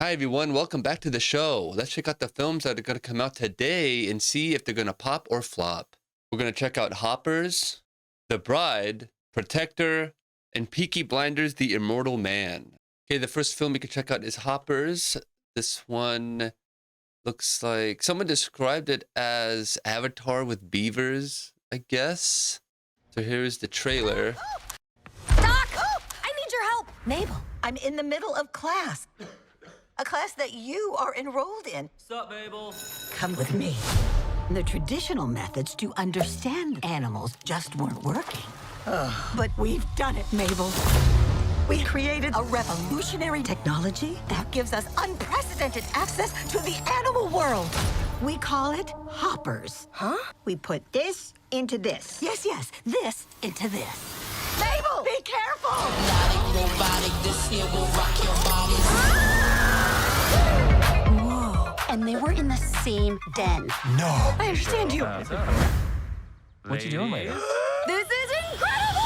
Hi everyone, welcome back to the show. Let's check out the films that are going to come out today and see if they're going to pop or flop. We're going to check out Hoppers, The Bride, Protector, and Peaky Blinders, The Immortal Man. Okay, the first film we can check out is Hoppers. This one looks like someone described it as Avatar with beavers, I guess. So here's the trailer. Doc! I need your help! Mabel, I'm in the middle of class. A class that you are enrolled in. Sup, Mabel? Come with me. The traditional methods to understand animals just weren't working. But we've done it, Mabel. We created a revolutionary technology that gives us unprecedented access to the animal world. We call it Hoppers. Huh? We put this into this. Yes, this into this. Mabel, be careful! Whoa. And they were in the same den. No. I understand you. What you doing, lady? This is incredible!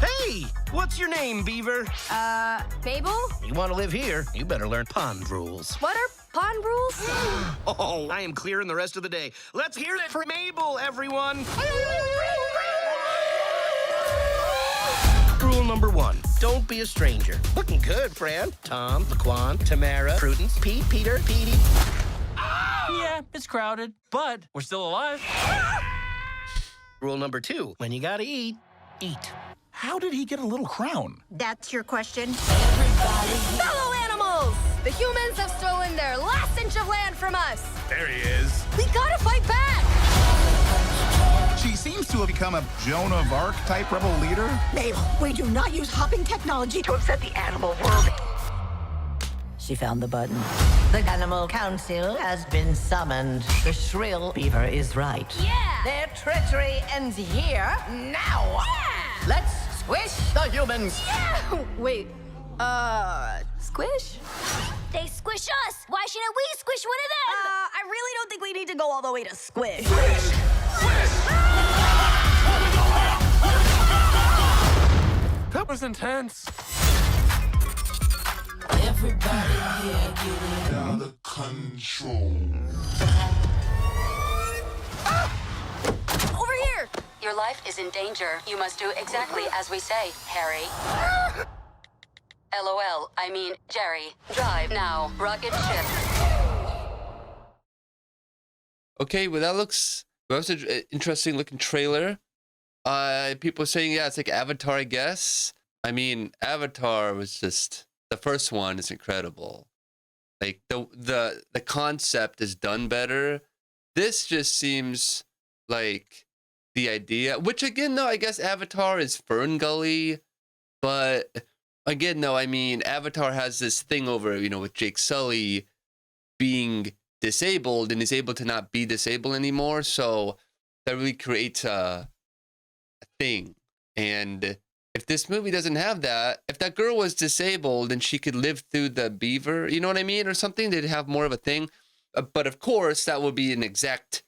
Hey, what's your name, Beaver? Mabel? You want to live here, you better learn pond rules. What are pond rules? Oh, I am clearing the rest of the day. Let's hear it for Mabel, everyone. Rule number 1, don't be a stranger. Looking good, Fran. Tom, Laquan, Tamara, Prudence, Pete, Peter, Petey. Yeah, it's crowded, but we're still alive. Rule number 2, when you gotta eat, eat. How did he get a little crown? That's your question? Fellow animals! The humans have stolen their last inch of land from us. There he is. We gotta fight back! She seems to have become a Joan of Arc type rebel leader. Mabel, we do not use hopping technology to upset the animal world. She found the button. The Animal Council has been summoned. The shrill beaver is right. Yeah! Their treachery ends here, now. Yeah! Let's squish the humans. Yeah! Wait, squish? They squish us! Why shouldn't we squish one of them? I really don't think we need to go all the way to squish. That was intense. Everybody here getting out of control. Over here! Your life is in danger. You must do exactly as we say, Harry. LOL, I mean, Jerry. Drive now. Rocket ship. Okay, well that was an interesting looking trailer. People are saying, yeah, it's like Avatar, I guess. I mean, Avatar was just, the first one is incredible. Like the concept is done better. This just seems like the idea, which again, though, I guess Avatar is Fern Gully, but again, though, I mean, Avatar has this thing over, with Jake Sully being disabled and is able to not be disabled anymore. So that really creates a thing. And if this movie doesn't have that, if that girl was disabled and she could live through the beaver, you know what I mean? Or something, they'd have more of a thing. But of course, that would be an exact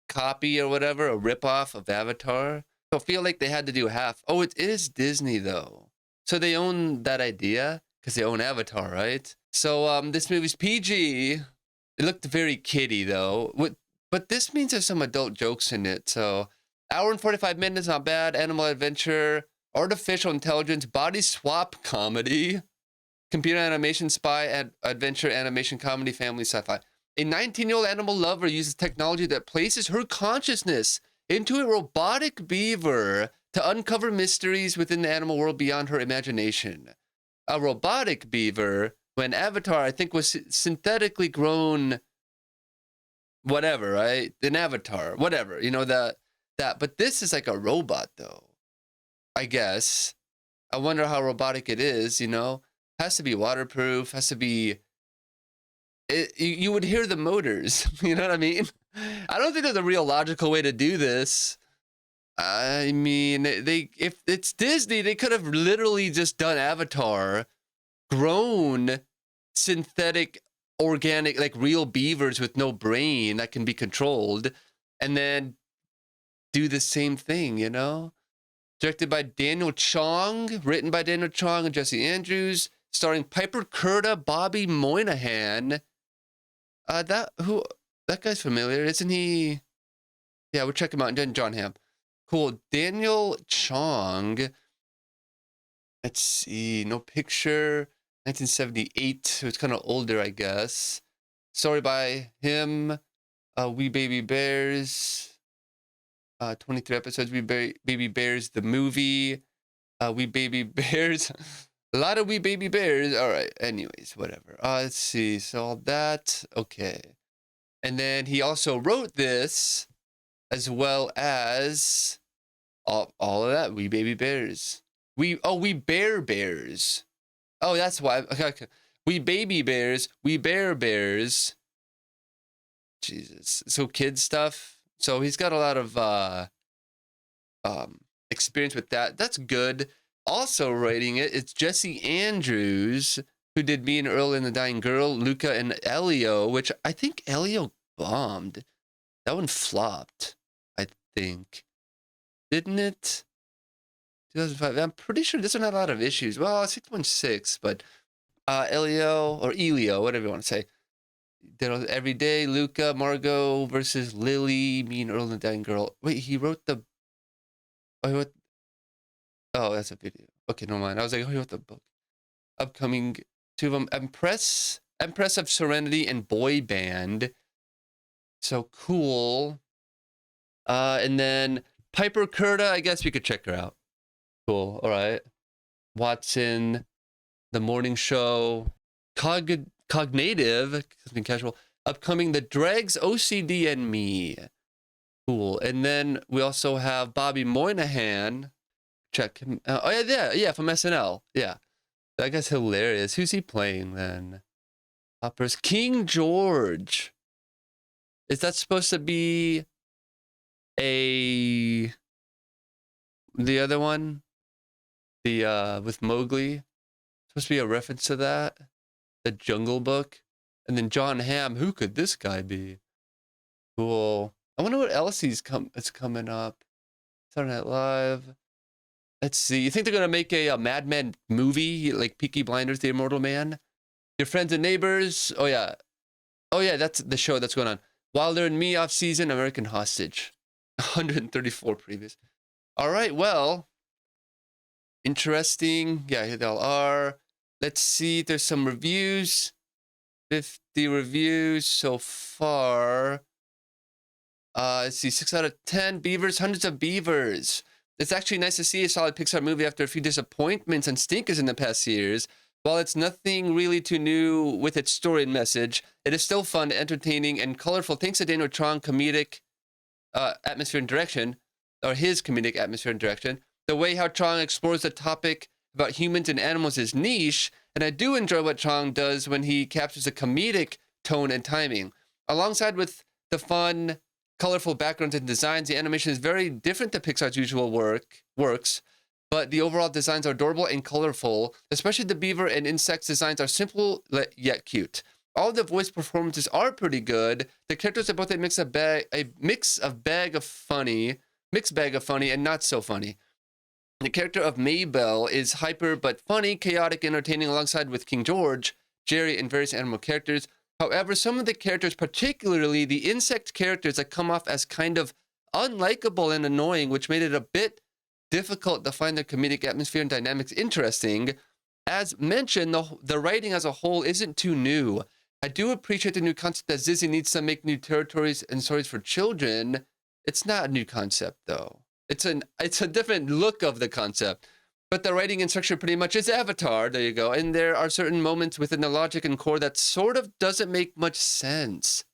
copy or whatever, a ripoff of Avatar. So I feel like they had to do half. Oh, it is Disney though. So they own that idea because they own Avatar, right? So this movie's PG. It looked very kiddie though. But this means there's some adult jokes in it. So hour and 45 minutes, not bad. Animal adventure, artificial intelligence, body swap comedy, computer animation, spy, adventure, animation, comedy, family, sci-fi. A 19-year-old animal lover uses technology that places her consciousness into a robotic beaver to uncover mysteries within the animal world beyond her imagination. A robotic beaver, when Avatar, I think, was synthetically grown, whatever, right? An Avatar, whatever, that. But this is like a robot, though, I guess. I wonder how robotic it is, Has to be waterproof, has to be... you would hear the motors, you know what I mean? I don't think there's a real logical way to do this. I mean, if it's Disney, they could have literally just done Avatar, grown synthetic, organic, like real beavers with no brain that can be controlled, and then do the same thing, Directed by Daniel Chong, written by Daniel Chong and Jesse Andrews, starring Piper Curda, Bobby Moynihan. That guy's familiar, isn't he? Yeah, we'll check him out. And then John Hamm. Cool. Daniel Chong. Let's see. No picture. 1978. So it's kind of older, I guess. Story by him. We Baby Bears. 23 episodes. We Baby Bears, the movie. We Baby Bears. A lot of We Baby Bears. All right. Anyways, whatever. Let's see. So all that. Okay. And then he also wrote this, as well as all of that. We Baby Bears. We Bear Bears. Oh, that's why. Okay. We Baby Bears. We Bear Bears. Jesus. So kid stuff. So he's got a lot of experience with that. That's good. Also writing it's Jesse Andrews, who did Me and Earl and the Dying Girl, Luca and Elio, which I think Elio bombed. That one flopped, I think. Didn't it? 2005. I'm pretty sure this one had a lot of issues. Well, 616, but Elio, or Elio, whatever you want to say. Did Every Day, Luca, Margot versus Lily, Me and Earl and the Dying Girl. Wait, he wrote the... Oh, that's a video. Okay, no mind. I was like, oh, he wrote the book. Upcoming, two of them. Empress of Serenity and Boy Band. So cool. And then Piper Curda, I guess we could check her out. Cool. All right. Watson, The Morning Show, Cognitive, something casual. Upcoming, The Dregs, OCD, and Me. Cool. And then we also have Bobby Moynihan. Check him. Oh yeah, from SNL. Yeah, that guy's hilarious. Who's he playing then? Operas. King George. Is that supposed to be the other one? The with Mowgli. Supposed to be a reference to that. The Jungle Book. And then John Hamm. Who could this guy be? Cool. I wonder what else is coming up. Saturday Night Live. Let's see. You think they're going to make a Mad Men movie, like Peaky Blinders, The Immortal Man? Your Friends and Neighbors. Oh, yeah. Oh, yeah, that's the show that's going on. Wilder and Me, off-season, American Hostage. 134 previous. All right, well. Interesting. Yeah, here they all are. Let's see. There's some reviews. 50 reviews so far. Let's see. 6 out of 10. Beavers, hundreds of beavers. It's actually nice to see a solid Pixar movie after a few disappointments and stinkers in the past years. While it's nothing really too new with its story and message, it is still fun, entertaining, and colorful thanks to Daniel Chong's comedic atmosphere and direction, or his comedic atmosphere and direction. The way how Chong explores the topic about humans and animals is niche, and I do enjoy what Chong does when he captures a comedic tone and timing. Alongside with the fun, colorful backgrounds and designs, the animation is very different to Pixar's usual works, but the overall designs are adorable and colorful. Especially the beaver and insects designs are simple yet cute. All the voice performances are pretty good. The characters are both a mixed bag of funny and not so funny. The character of Mabel is hyper but funny, chaotic, entertaining, alongside with King George, Jerry, and various animal characters. However, some of the characters, particularly the insect characters, that come off as kind of unlikable and annoying, which made it a bit difficult to find their comedic atmosphere and dynamics interesting. As mentioned, the writing as a whole isn't too new. I do appreciate the new concept that Disney needs to make new territories and stories for children. It's not a new concept, though. It's a different look of the concept. But the writing and structure pretty much is Avatar. There you go. And there are certain moments within the logic and core that sort of doesn't make much sense.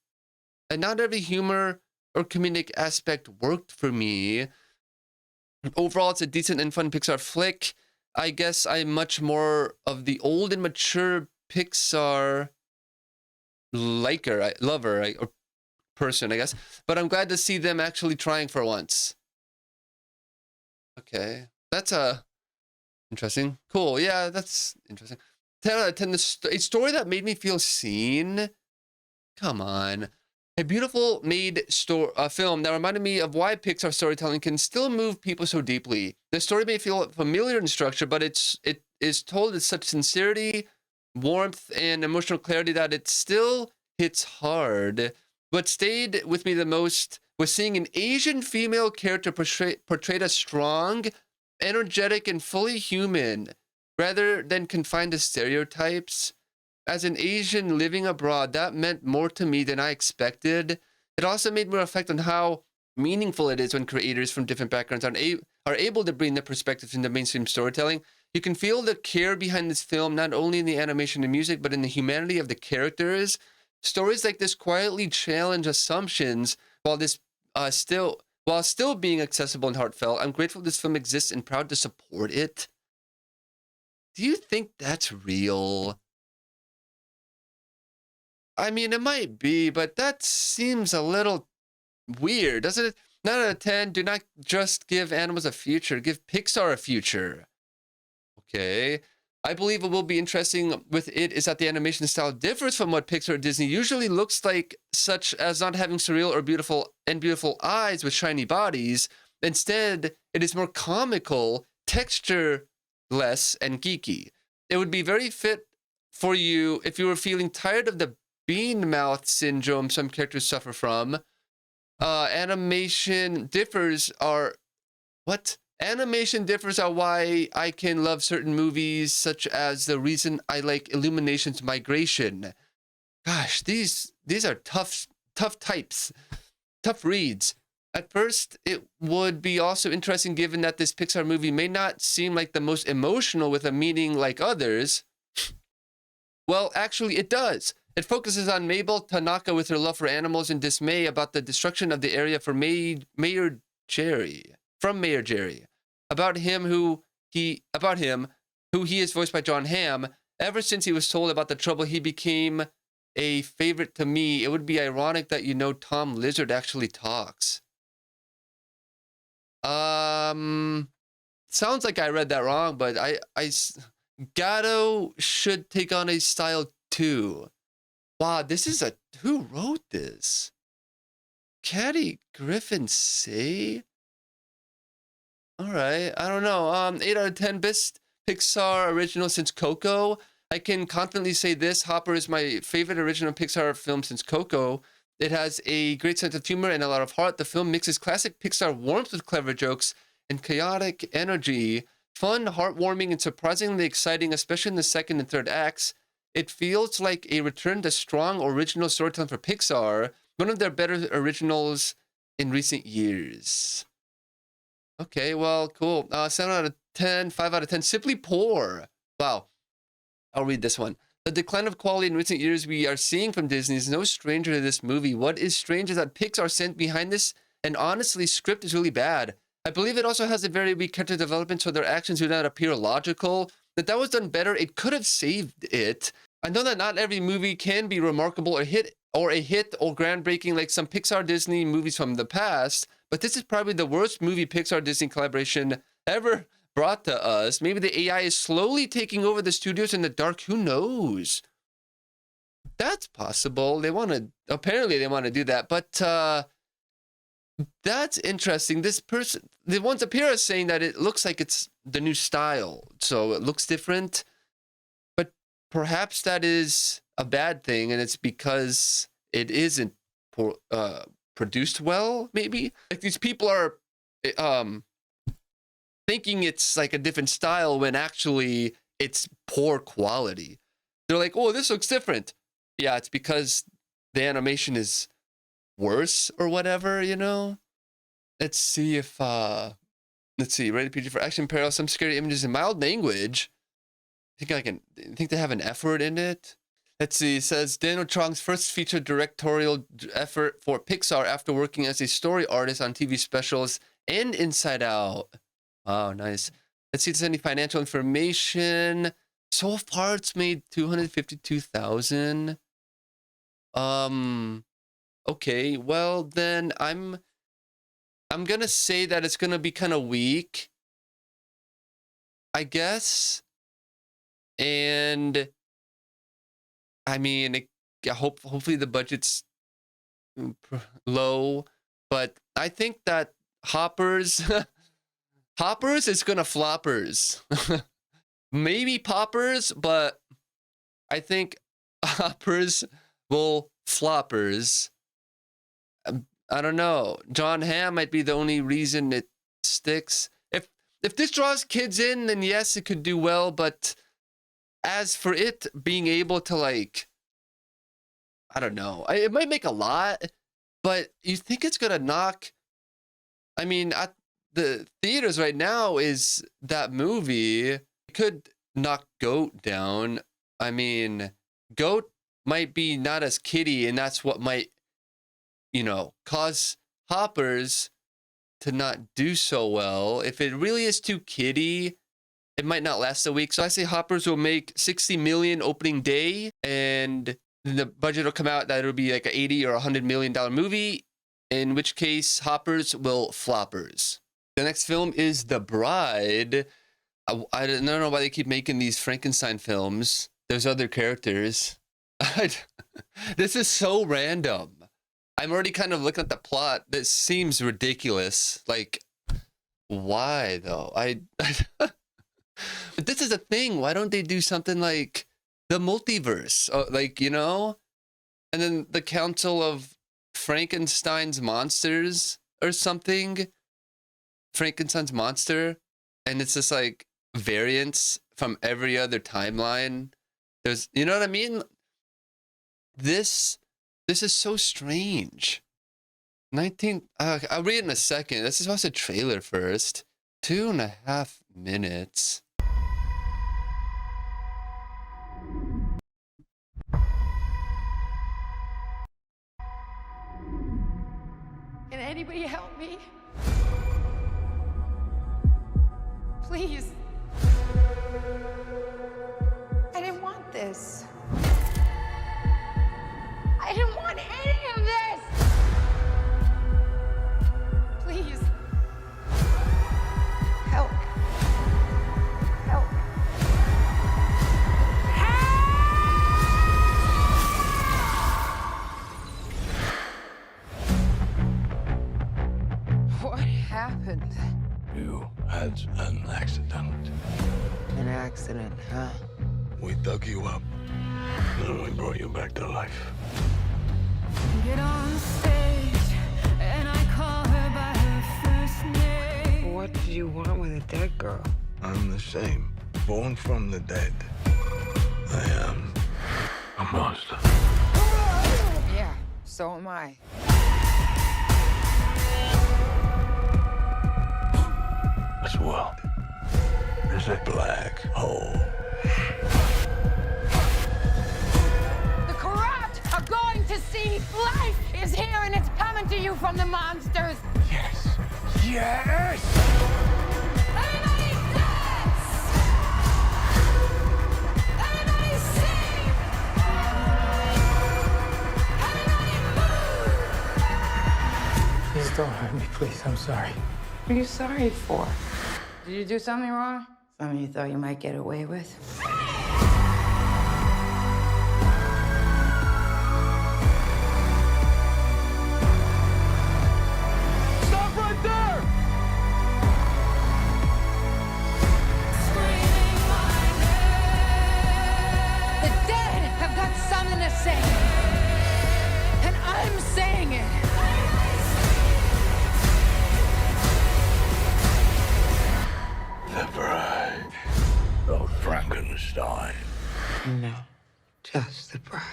And not every humor or comedic aspect worked for me. Overall, it's a decent and fun Pixar flick. I guess I'm much more of the old and mature Pixar lover, or person, I guess. But I'm glad to see them actually trying for once. Okay. That's interesting. Cool. Yeah, that's interesting. 10 out of 10. A story that made me feel seen. Come on. A beautiful made film that reminded me of why Pixar storytelling can still move people so deeply. The story may feel familiar in structure, but it is told with such sincerity, warmth, and emotional clarity that it still hits hard. What stayed with me the most was seeing an Asian female character portrayed as strong, energetic, and fully human, rather than confined to stereotypes. As an Asian living abroad, that meant more to me than I expected. It also made me reflect on how meaningful it is when creators from different backgrounds are able to bring their perspectives into mainstream storytelling. You can feel the care behind this film, not only in the animation and music, but in the humanity of the characters. Stories like this quietly challenge assumptions while still being accessible and heartfelt. I'm grateful this film exists and proud to support it. Do you think that's real? I mean, it might be, but that seems a little weird, doesn't it? 9 out of 10, do not just give animals a future, give Pixar a future. Okay. I believe what will be interesting with it is that the animation style differs from what Pixar or Disney usually looks like, such as not having surreal or beautiful eyes with shiny bodies. Instead, it is more comical, textureless, and geeky. It would be very fit for you if you were feeling tired of the bean mouth syndrome some characters suffer from. Animation differs are why I can love certain movies, such as the reason I like Illumination's Migration. Gosh, these are tough reads. At first, it would be also interesting given that this Pixar movie may not seem like the most emotional with a meaning like others. Well, actually, it does. It focuses on Mabel Tanaka with her love for animals and dismay about the destruction of the area for Mayor Jerry. About him who he is voiced by John Hamm. Ever since he was told about the trouble, he became a favorite to me. It would be ironic that Tom Lizard actually talks. Sounds like I read that wrong, but Gatto should take on a style too. Wow, who wrote this? Caddy Griffin say? All right, I don't know. 8 out of 10, best Pixar original since Coco. I can confidently say this: Hopper is my favorite original Pixar film since Coco. It has a great sense of humor and a lot of heart. The film mixes classic Pixar warmth with clever jokes and chaotic energy. Fun, heartwarming, and surprisingly exciting, especially in the second and third acts. It feels like a return to strong original storytelling for Pixar, one of their better originals in recent years. Okay, well, cool. 7 out of 10, 5 out of 10. Simply poor. Wow. I'll read this one. The decline of quality in recent years we are seeing from Disney is no stranger to this movie. What is strange is that Pixar sent behind this, and honestly, script is really bad. I believe it also has a very weak character development, so their actions do not appear logical. If that was done better, it could have saved it. I know that not every movie can be remarkable or a hit or groundbreaking like some Pixar Disney movies from the past, but this is probably the worst movie Pixar Disney collaboration ever brought to us. Maybe the AI is slowly taking over the studios in the dark. Who knows? That's possible. Apparently they want to do that, but that's interesting. The ones up here are saying that it looks like it's the new style, so it looks different. But perhaps that is a bad thing, and it's because it isn't produced well. Maybe like these people are thinking it's like a different style when actually it's poor quality. They're like, "Oh, this looks different." Yeah, it's because the animation is worse or whatever, Let's see if rated PG for action, parallel, some scary images in mild language. I think they have an F word in it. Let's see, it says Daniel Chong's first feature directorial effort for Pixar after working as a story artist on TV specials and Inside Out. Wow, nice. Let's see if there's any financial information. So far it's made $252,000. Okay, well then I'm gonna say that it's gonna be kind of weak, I guess. And I mean, hopefully the budget's low, but I think that Hoppers is gonna floppers. maybe poppers, but I think hoppers will floppers. I don't know. John Hamm might be the only reason it sticks. If this draws kids in, then yes, it could do well. But as for it being able to, like, I don't know. It might make a lot, but you think it's gonna knock? I mean, at the theaters right now is that movie. It could knock Goat down. I mean, Goat might be not as kiddie, and that's what might, you know, cause Hoppers to not do so well. If it really is too kiddie, it might not last a week. So I say Hoppers will make 60 million opening day, and the budget will come out that it'll be like an 80 or $100 million movie, in which case Hoppers will floppers. The next film is The Bride. I don't know why they keep making these Frankenstein films. There's other characters. This is so random. I'm already kind of looking at the plot. This seems ridiculous. Like, why though? But this is a thing. Why don't they do something like the multiverse? Like, you know? And then the Council of Frankenstein's Monsters or something. Frankenstein's monster. And it's just like variants from every other timeline. There's, you know what I mean? This is so strange. I'll read it in a second. Let's just watch the trailer first. 2.5 minutes. Can anybody help me? Please. I didn't want this. I didn't want any of this! Please. Help. Help. What happened? You had an accident. An accident, huh? We dug you up, then we brought you back to life. Get on stage, and I call her by her first name. What do you want with a dead girl? I'm the same. Born from the dead. I am a monster. Yeah, so am I. This world is a black hole. The corrupt are going to see life is here and it's coming to you from the monsters. Yes. Yes! Everybody dance! Everybody sing! Everybody move! Please don't hurt me, please. I'm sorry. What are you sorry for? Did you do something wrong? Something you thought you might get away with? Stop right there! The dead have got something to say. And I'm saying it. The bride of Frankenstein. No, just the bride.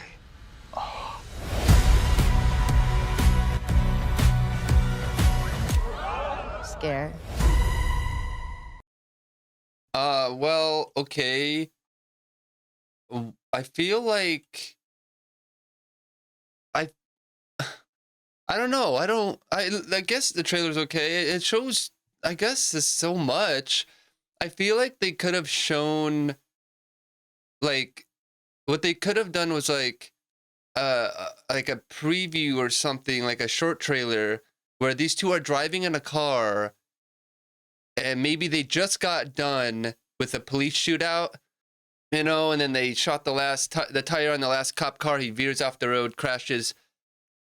Scared? Well, okay. I feel like I don't know. I guess the trailer's okay. It shows, I guess, there's so much. I feel like they could have shown, like, what they could have done was like a preview or something, like a short trailer where these two are driving in a car and maybe they just got done with a police shootout, you know, and then they shot the tire on the last cop car. He veers off the road, crashes.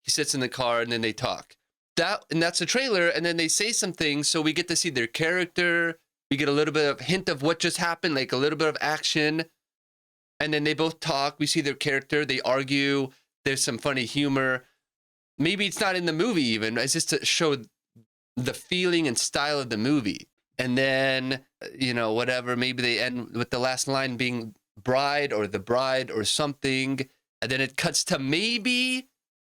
He sits in the car, and then they talk. And that's the trailer, and then they say some things, so we get to see their character, We get a little bit of hint of what just happened, like a little bit of action. And then they both talk. We see their character. They argue. There's some funny humor. Maybe it's not in the movie even. It's just to show the feeling and style of the movie. And then, you know, whatever. Maybe they end with the last line being bride or the bride or something. And then it cuts to maybe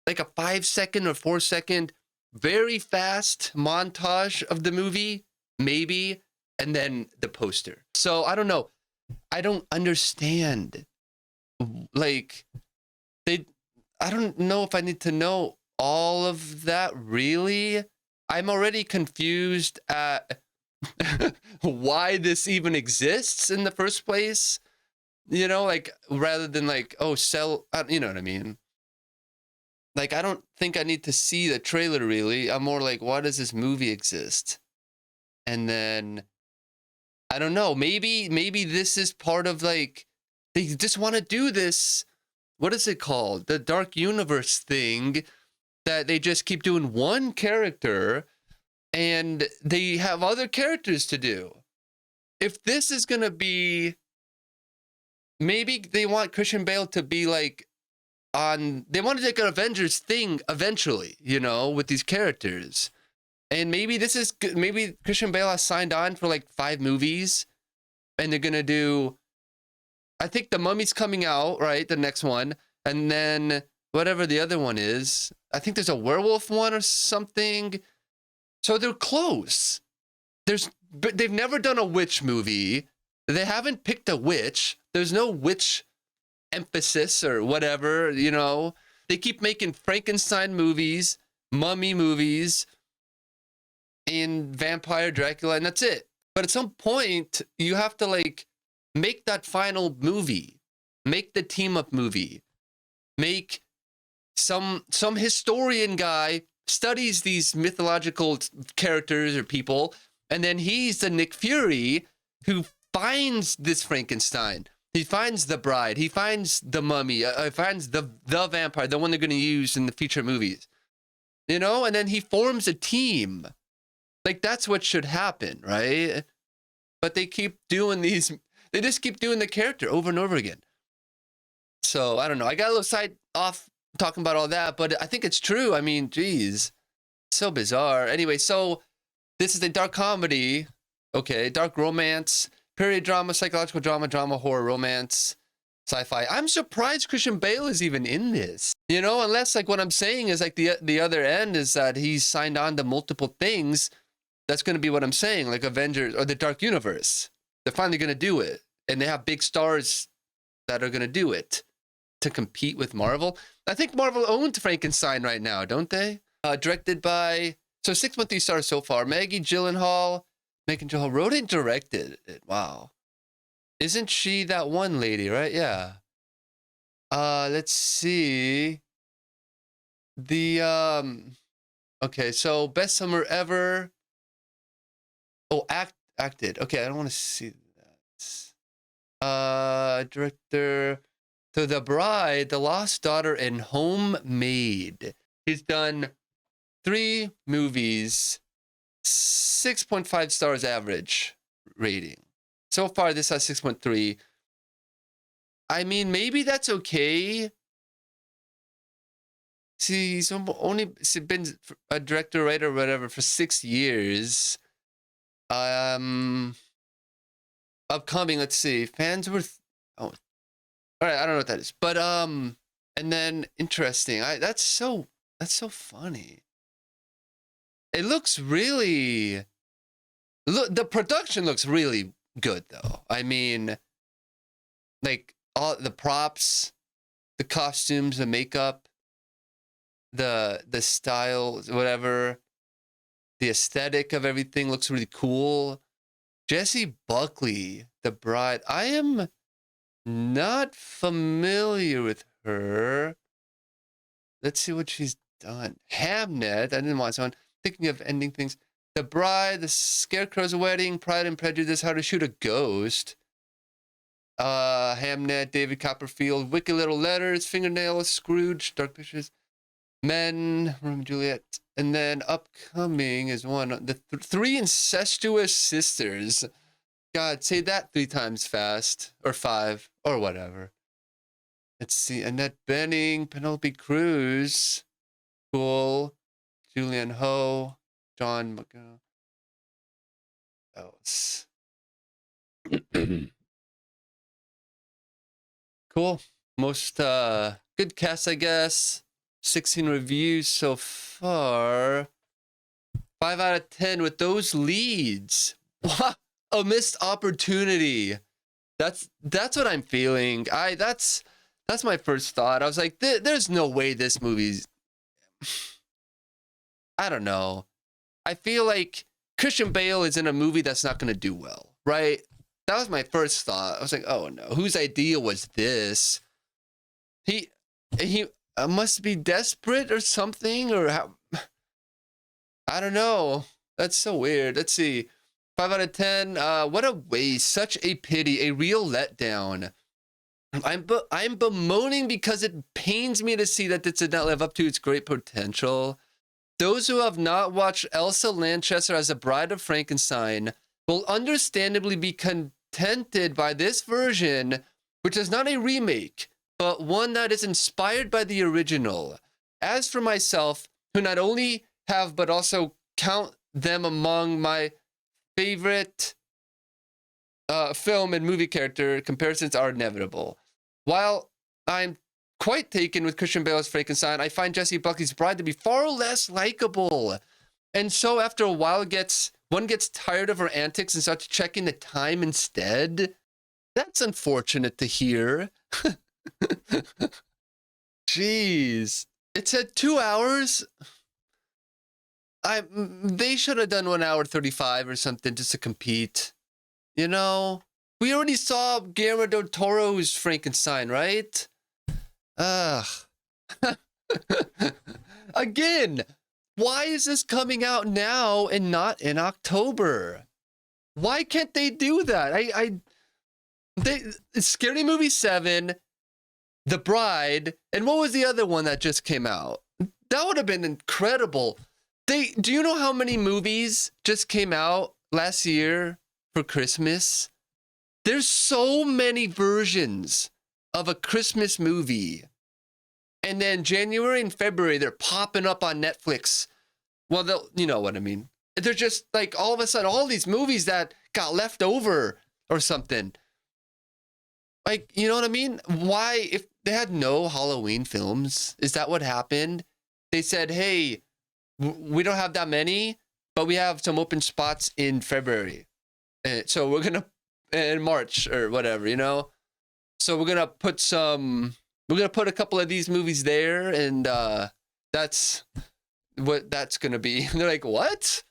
like a 5-second or 4-second very fast montage of the movie. Maybe. And then the poster. So I don't know. I don't understand. Like, I don't know if I need to know all of that, really. I'm already confused at why this even exists in the first place. You know, like, rather than like, oh, sell, you know what I mean? Like, I don't think I need to see the trailer, really. I'm more like, why does this movie exist? And then, I don't know, maybe this is part of, like, they just want to do this, what is it called? The Dark Universe thing, that they just keep doing one character and they have other characters to do. If this is going to be, maybe they want Christian Bale to be like they want to take an Avengers thing eventually, you know, with these characters. And maybe maybe Christian Bale has signed on for like 5 movies and they're going to do, I think The Mummy's coming out, right? The next one. And then whatever the other one is, I think there's a werewolf one or something. So they're close. They've never done a witch movie. They haven't picked a witch. There's no witch emphasis or whatever, you know. They keep making Frankenstein movies, mummy movies, and vampire Dracula, and that's it. But at some point, you have to like make that final movie, make the team up movie, make some historian guy studies these mythological characters or people, and then he's the Nick Fury who finds this Frankenstein. He finds the bride. He finds the mummy. Finds the vampire, the one they're going to use in the future movies. You know, and then he forms a team. Like, that's what should happen, right? But they keep doing these. They just keep doing the character over and over again. So, I don't know. I got a little side off talking about all that, but I think it's true. I mean, geez. So bizarre. Anyway, so this is a dark comedy. Okay, dark romance, period drama, psychological drama, horror, romance, sci-fi. I'm surprised Christian Bale is even in this. You know, unless like what I'm saying is like the other end is that he's signed on to multiple things. That's going to be what I'm saying, like Avengers or the Dark Universe. They're finally going to do it. And they have big stars that are going to do it to compete with Marvel. I think Marvel owns Frankenstein right now, don't they? Directed by, so 6 monthly stars so far. Maggie Gyllenhaal wrote and directed it. Wow. Isn't she that one lady, right? Yeah. Let's see. Okay, so best summer ever. Oh, acted. Okay, I don't want to see that. Director. So The Bride, The Lost Daughter, and Homemade. He's done 3 movies, 6.5 stars average rating. So far, this has 6.3. I mean, maybe that's okay. See, he's only been a director, writer, or whatever for 6 years. Upcoming, let's see. Fans were... all right, I don't know what that is. But, and then, interesting. That's so funny. It looks really... the production looks really good, though. I mean, like, all the props, the costumes, the makeup, the style, whatever. The aesthetic of everything looks really cool. Jessie Buckley, The Bride. I am not familiar with her. Let's see what she's done. Hamnet. I didn't want someone. Thinking of ending things. The Bride, The Scarecrow's Wedding, Pride and Prejudice, How to Shoot a Ghost. Hamnet, David Copperfield, Wicked Little Letters, Fingernails, Scrooge, Dark Pictures, Men, Romeo and Juliet. And then upcoming is one, the 3 Incestuous Sisters. God, say that 3 times fast. Or 5. Or whatever. Let's see. Annette Bening, Penelope Cruz. Cool. Julianne Ho. John McGraw. Else. Cool. Most good cast, I guess. 16 reviews so far. 5 out of 10 with those leads. What a missed opportunity. That's what I'm feeling. That's my first thought. I was like, there's no way this movie's. I don't know. I feel like Christian Bale is in a movie that's not going to do well, right? That was my first thought. I was like, oh no, whose idea was this? He must be desperate or something, or how? I don't know. That's so weird. Let's see. 5 out of 10. What a waste. Such a pity. A real letdown. I'm bemoaning because it pains me to see that this did not live up to its great potential. Those who have not watched Elsa Lanchester as a Bride of Frankenstein will understandably be contented by this version, which is not a remake, but one that is inspired by the original. As for myself, who not only have but also count them among my favorite film and movie character, comparisons are inevitable. While I'm quite taken with Christian Bale's Frankenstein, I find Jessie Buckley's Bride to be far less likable. And so after a while, one gets tired of her antics and starts checking the time instead. That's unfortunate to hear. Jeez. It said 2 hours. They should have done 1 hour 35 or something just to compete. You know, we already saw Guillermo del Toro's Frankenstein, right? Ugh. Again, why is this coming out now and not in October? Why can't they do that? Scary Movie 7, The Bride, and what was the other one that just came out? That would have been incredible. Do you know how many movies just came out last year for Christmas? There's so many versions of a Christmas movie. And then January and February, they're popping up on Netflix. Well, you know what I mean. They're just like all of a sudden, all these movies that got left over or something. Like, you know what I mean? Why, if they had no Halloween films, is that what happened? They said, hey, we don't have that many, but we have some open spots in February. And so we're going to, in March or whatever, you know? So we're going to put a couple of these movies there, and that's what that's going to be. And they're like, what?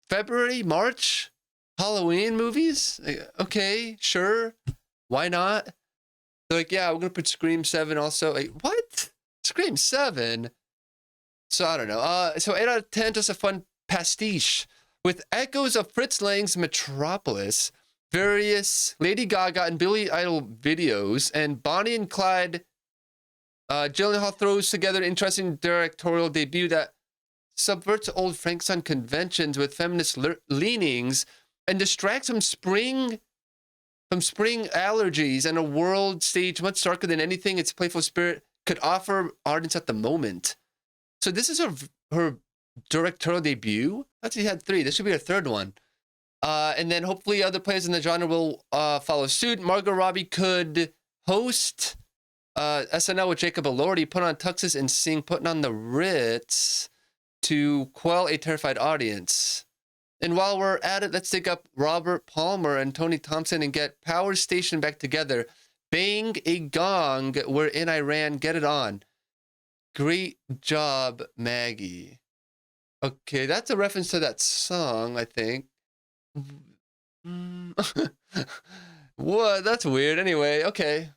February, March, Halloween movies? Okay, sure. Why not? They're like, yeah, we're going to put Scream 7 also. Like, what? Scream 7? So I don't know. So 8 out of 10, just a fun pastiche. With echoes of Fritz Lang's Metropolis, various Lady Gaga and Billy Idol videos, and Bonnie and Clyde, Gyllenhaal throws together an interesting directorial debut that subverts old Frankenstein conventions with feminist leanings and distracts from spring allergies and a world stage much darker than anything its playful spirit could offer audience at the moment. So this is her directorial debut. Actually, had 3. This should be her 3rd one. And then hopefully other players in the genre will follow suit. Margot Robbie could host SNL with Jacob Elordi, put on tuxes and sing Putting on the Ritz to quell a terrified audience. And while we're at it, let's dig up Robert Palmer and Tony Thompson and get Power Station back together. Bang a gong, we're in Iran, get it on. Great job, Maggie. Okay, that's a reference to that song, I think. What? That's weird. Anyway, okay.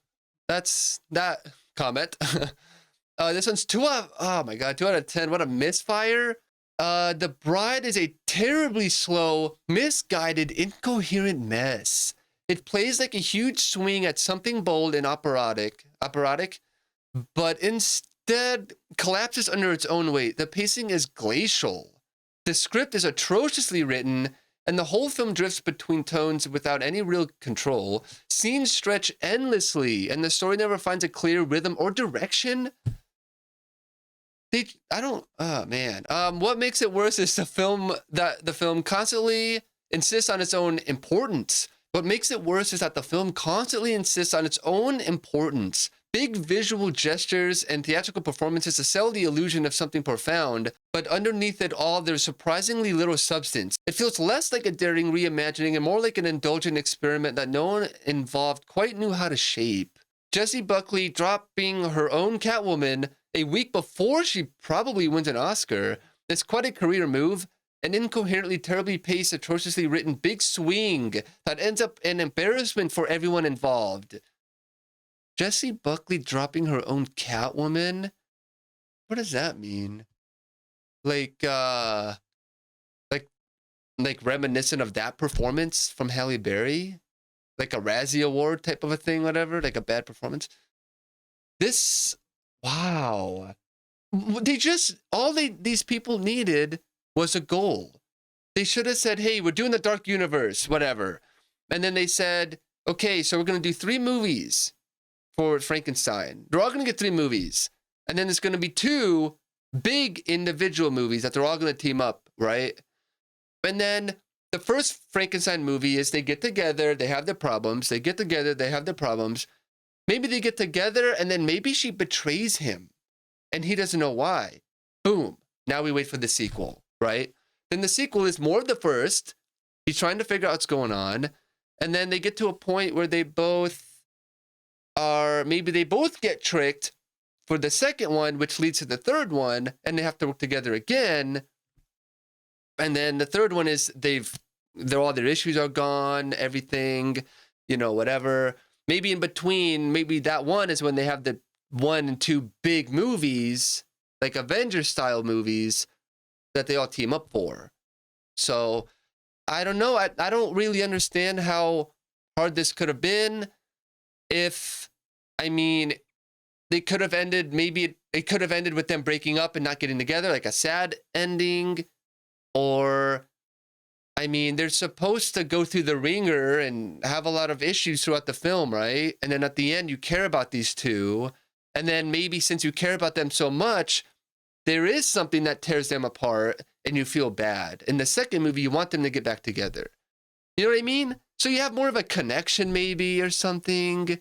That's that comment. This one's 2 out of 10. What a misfire. The Bride is a terribly slow, misguided, incoherent mess. It plays like a huge swing at something bold and operatic, but instead collapses under its own weight. The pacing is glacial. The script is atrociously written, and the whole film drifts between tones without any real control. Scenes stretch endlessly, and the story never finds a clear rhythm or direction. Oh man. What makes it worse is the film constantly insists on its own importance. What makes it worse is that the film constantly insists on its own importance. Big visual gestures and theatrical performances to sell the illusion of something profound, but underneath it all, there's surprisingly little substance. It feels less like a daring reimagining and more like an indulgent experiment that no one involved quite knew how to shape. Jessie Buckley dropping her own Catwoman a week before she probably wins an Oscar is quite a career move, an incoherently, terribly paced, atrociously written big swing that ends up an embarrassment for everyone involved. Jessie Buckley dropping her own Catwoman? What does that mean? Like reminiscent of that performance from Halle Berry? Like a Razzie Award type of a thing, whatever? Like a bad performance? Wow. These people needed was a goal. They should have said, hey, we're doing the Dark Universe, whatever. And then they said, okay, so we're going to do 3 movies for Frankenstein. They're all going to get 3 movies. And then there's going to be 2 big individual movies that they're all going to team up, right? And then the first Frankenstein movie is they get together, they have their problems. They get together, they have their problems. Maybe they get together and then maybe she betrays him and he doesn't know why. Boom. Now we wait for the sequel, right? Then the sequel is more of the first. He's trying to figure out what's going on. And then they get to a point where maybe they both get tricked for the second one, which leads to the third one, and they have to work together again. And then the third one is all their issues are gone, everything, whatever. Maybe in between, maybe that one is when they have the 1 and 2 big movies, like Avengers style movies that they all team up for. So I don't know. I don't really understand how hard this could have been. They could have ended, maybe it could have ended with them breaking up and not getting together, like a sad ending. Or, they're supposed to go through the ringer and have a lot of issues throughout the film, right? And then at the end, you care about these 2. And then maybe since you care about them so much, there is something that tears them apart and you feel bad. In the second movie, you want them to get back together. You know what I mean? So you have more of a connection maybe or something.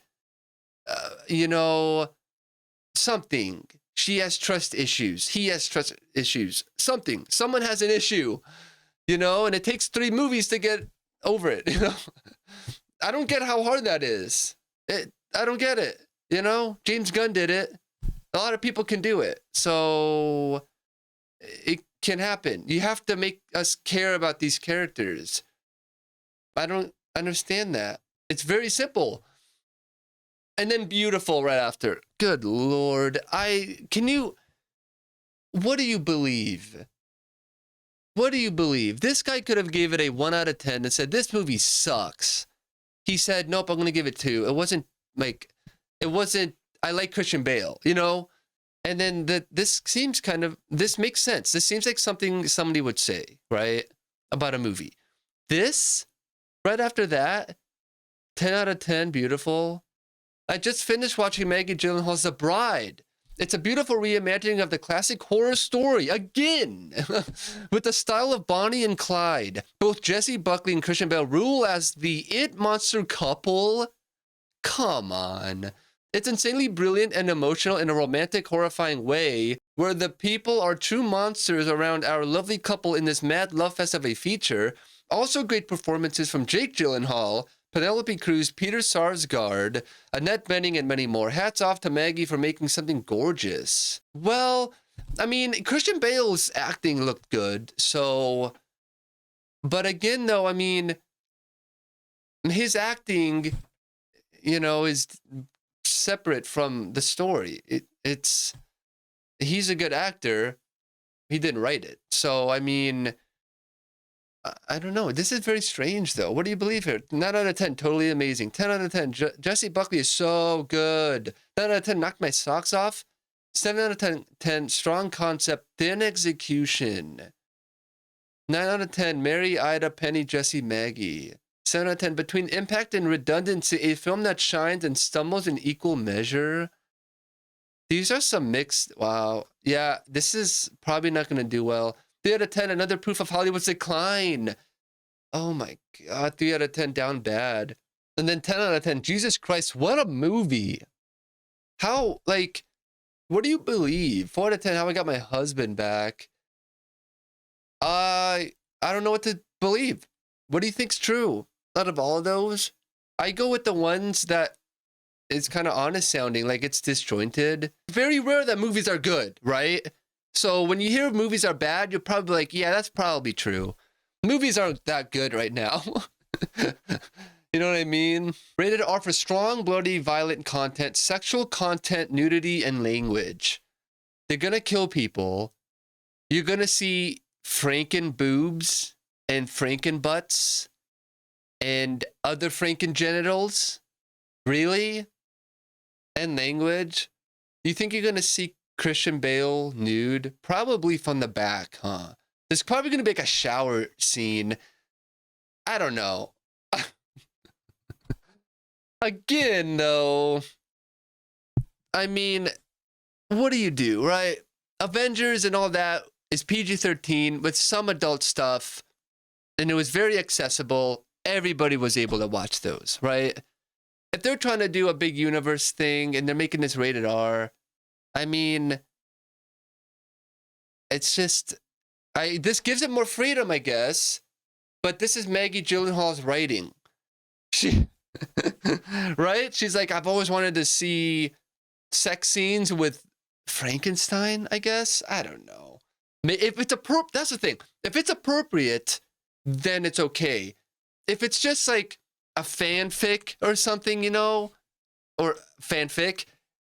Something. She has trust issues. He has trust issues. Something. Someone has an issue, and it takes 3 movies to get over it, I don't get how hard that is. I don't get it, James Gunn did it. A lot of people can do it. So it can happen. You have to make us care about these characters. I don't understand that. It's very simple. And then beautiful right after. Good Lord. What do you believe? What do you believe? This guy could have gave it a 1 out of 10 and said, this movie sucks. He said, nope, I'm going to give it 2. I like Christian Bale, And then this makes sense. This seems like something somebody would say, right? About a movie. This, right after that, 10 out of 10, beautiful. I just finished watching Maggie Gyllenhaal's The Bride. It's a beautiful reimagining of the classic horror story, again, with the style of Bonnie and Clyde. Both Jessie Buckley and Christian Bale rule as the it monster couple. Come on. It's insanely brilliant and emotional in a romantic, horrifying way, where the people are true monsters around our lovely couple in this mad love fest of a feature. Also great performances from Jake Gyllenhaal, Penelope Cruz, Peter Sarsgaard, Annette Bening, and many more. Hats off to Maggie for making something gorgeous. Well, Christian Bale's acting looked good, so... But again, though, his acting, is separate from the story. He's a good actor. He didn't write it. So, I don't know. This is very strange, though. What do you believe here? 9 out of 10, totally amazing. 10 out of 10, Jessie Buckley is so good. 10 out of 10, knocked my socks off. 7 out of 10, strong concept, thin execution. 9 out of 10. Mary, Ida, Penny, Jesse, Maggie. 7 out of 10. Between impact and redundancy, a film that shines and stumbles in equal measure. These are some mixed. Wow. Yeah, this is probably not going to do well. 3 out of 10. Another proof of Hollywood's decline. Oh my God. 3 out of 10. Down bad. And then 10 out of 10. Jesus Christ. What a movie. How, like, what do you believe? 4 out of 10. How I Got My Husband Back. I don't know what to believe. What do you think's true? Out of all of those, I go with the ones that is kind of honest sounding, like it's disjointed. Very rare that movies are good, right? So when you hear movies are bad, you're probably like, yeah, that's probably true. Movies aren't that good right now. You know what I mean? Rated R for strong, bloody, violent content, sexual content, nudity, and language. They're gonna kill people. You're gonna see Franken boobs and Franken butts and other Franken genitals. Really? And language? You think you're gonna see Christian Bale nude? Probably from the back, huh? There's probably gonna be like a shower scene. I don't know. Again, though, I mean, what do, right? Avengers and all that is PG-13 with some adult stuff, and it was very accessible. Everybody was able to watch those, right? If they're trying to do a big universe thing and they're making this rated R, I mean, it's just, this gives it more freedom, I guess, but this is Maggie Gyllenhaal's writing. Right? She's like, I've always wanted to see sex scenes with Frankenstein, I guess. I don't know. If it's that's the thing. If it's appropriate, then it's okay. If it's just like a fanfic or something, or fanfic,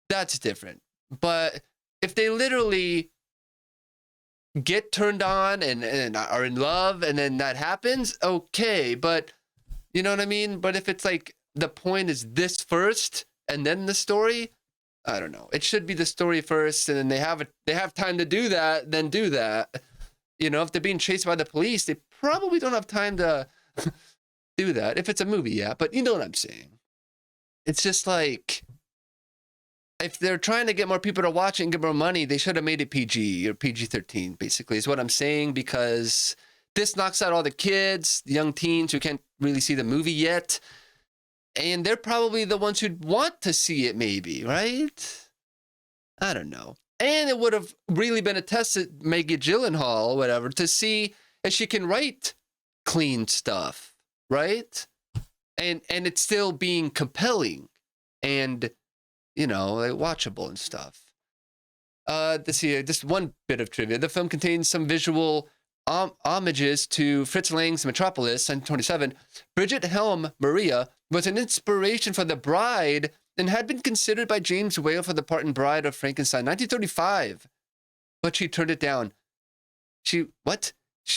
that's different. But if they literally get turned on and are in love and then that happens, okay. But you know what I mean? But if it's like the point is this first and then the story, I don't know. It should be the story first, and then they have time to do that, then do that. If they're being chased by the police, they probably don't have time to do that. If it's a movie, yeah. But you know what I'm saying. It's just like, if they're trying to get more people to watch it and get more money, they should have made it PG or PG-13, basically, is what I'm saying, because this knocks out all the kids, the young teens who can't really see the movie yet. And they're probably the ones who'd want to see it, maybe, right? I don't know. And it would have really been a test at Maggie Gyllenhaal, whatever, to see if she can write clean stuff, right? And it's still being compelling and, like, watchable and stuff. Let's see, just one bit of trivia. The film contains some visual homages to Fritz Lang's Metropolis, 1927. Bridget Helm, Maria, was an inspiration for The Bride and had been considered by James Whale for the part in Bride of Frankenstein, 1935. But she turned it down. She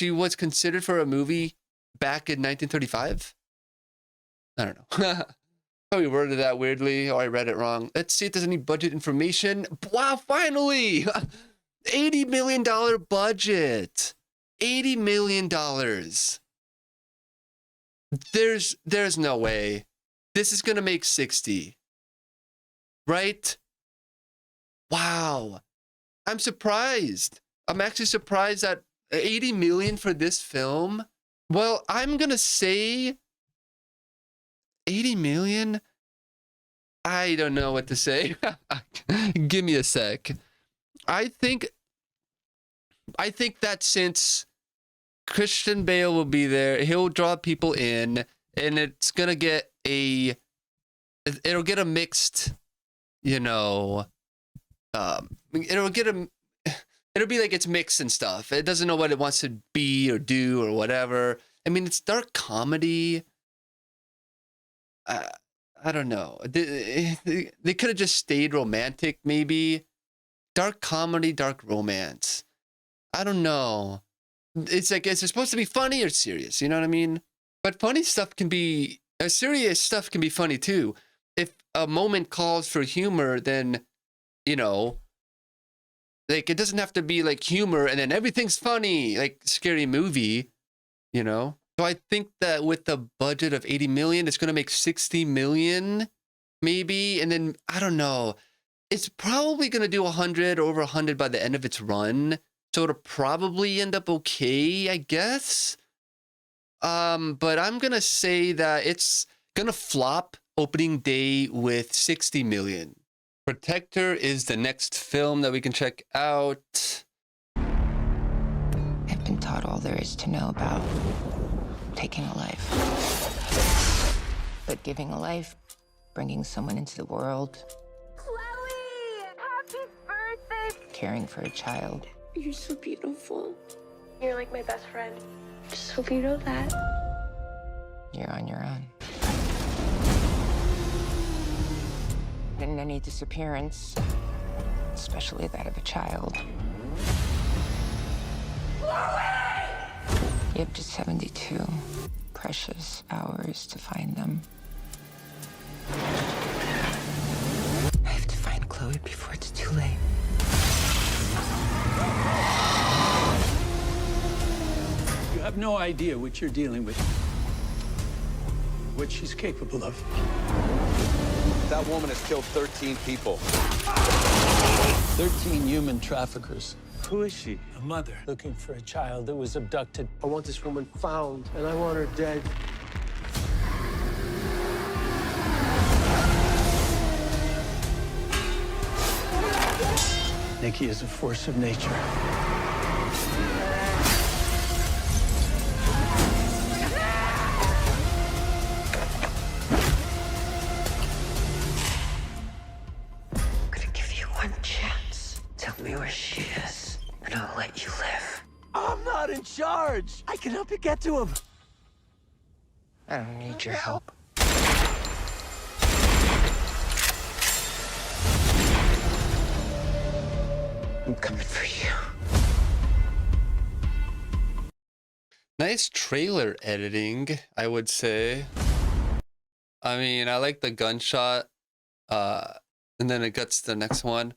was considered for a movie back in 1935? I don't know. Probably worded that weirdly, or I read it wrong. Let's see if there's any budget information. Wow, finally! $80 million budget. $80 million. There's no way. This is going to make 60. Right? Wow. I'm surprised. I'm actually surprised that 80 million for this film. Well, I'm going to say 80 million. I don't know what to say. Give me a sec. I think that since Christian Bale will be there, he'll draw people in, and it's gonna get it'll get a mixed, it'll be like it's mixed and stuff. It doesn't know what it wants to be or do or whatever. I mean, it's dark comedy. I don't know. They could have just stayed romantic, maybe. Dark comedy, dark romance. I don't know. It's like, is it supposed to be funny or serious? You know what I mean? But funny stuff can be, serious stuff can be funny too. If a moment calls for humor, then, like, it doesn't have to be like humor and then everything's funny, like Scary Movie. you know? So I think that with the budget of 80 million, it's going to make 60 million maybe. And then, I don't know. It's probably going to do 100, over 100 by the end of its run. So it'll probably end up okay, I guess. But I'm going to say that it's going to flop opening day with 60 million. Protector is the next film that we can check out. I've been taught all there is to know about taking a life. But giving a life, bringing someone into the world. Chloe! Happy birthday! Caring for a child. You're so beautiful. You're like my best friend. Just hope you know that. You're on your own. In any disappearance, especially that of a child, you have just 72 precious hours to find them. I have to find Chloe before it's too late. You have no idea what you're dealing with. What she's capable of. That woman has killed 13 people. 13 human traffickers. Who is she? A mother looking for a child that was abducted. I want this woman found, and I want her dead. Nikki is a force of nature. I'm gonna give you one chance. Tell me where she is, and I'll let you live. I'm not in charge. I can help you get to him. I don't need your help. I'm coming for you. Nice trailer editing, I would say. I mean, I like the gunshot, and then it gets the next one.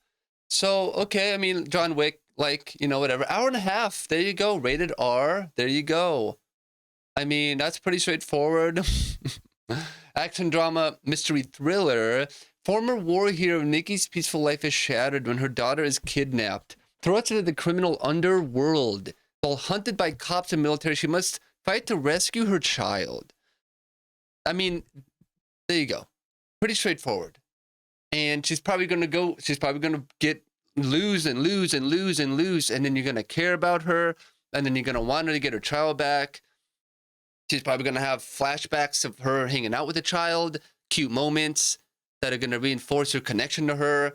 So, okay, I mean, John Wick, like, you know, whatever. Hour and a half, there you go. Rated R, there you go. I mean, that's pretty straightforward. Action drama, mystery thriller. Former war hero Nikki's peaceful life is shattered when her daughter is kidnapped. Thrust into the criminal underworld. While hunted by cops and military, she must fight to rescue her child. I mean, there you go. Pretty straightforward. And she's probably going to lose, and then you're going to care about her, and then you're going to want her to get her child back. She's probably going to have flashbacks of her hanging out with the child, cute moments that are going to reinforce her connection to her.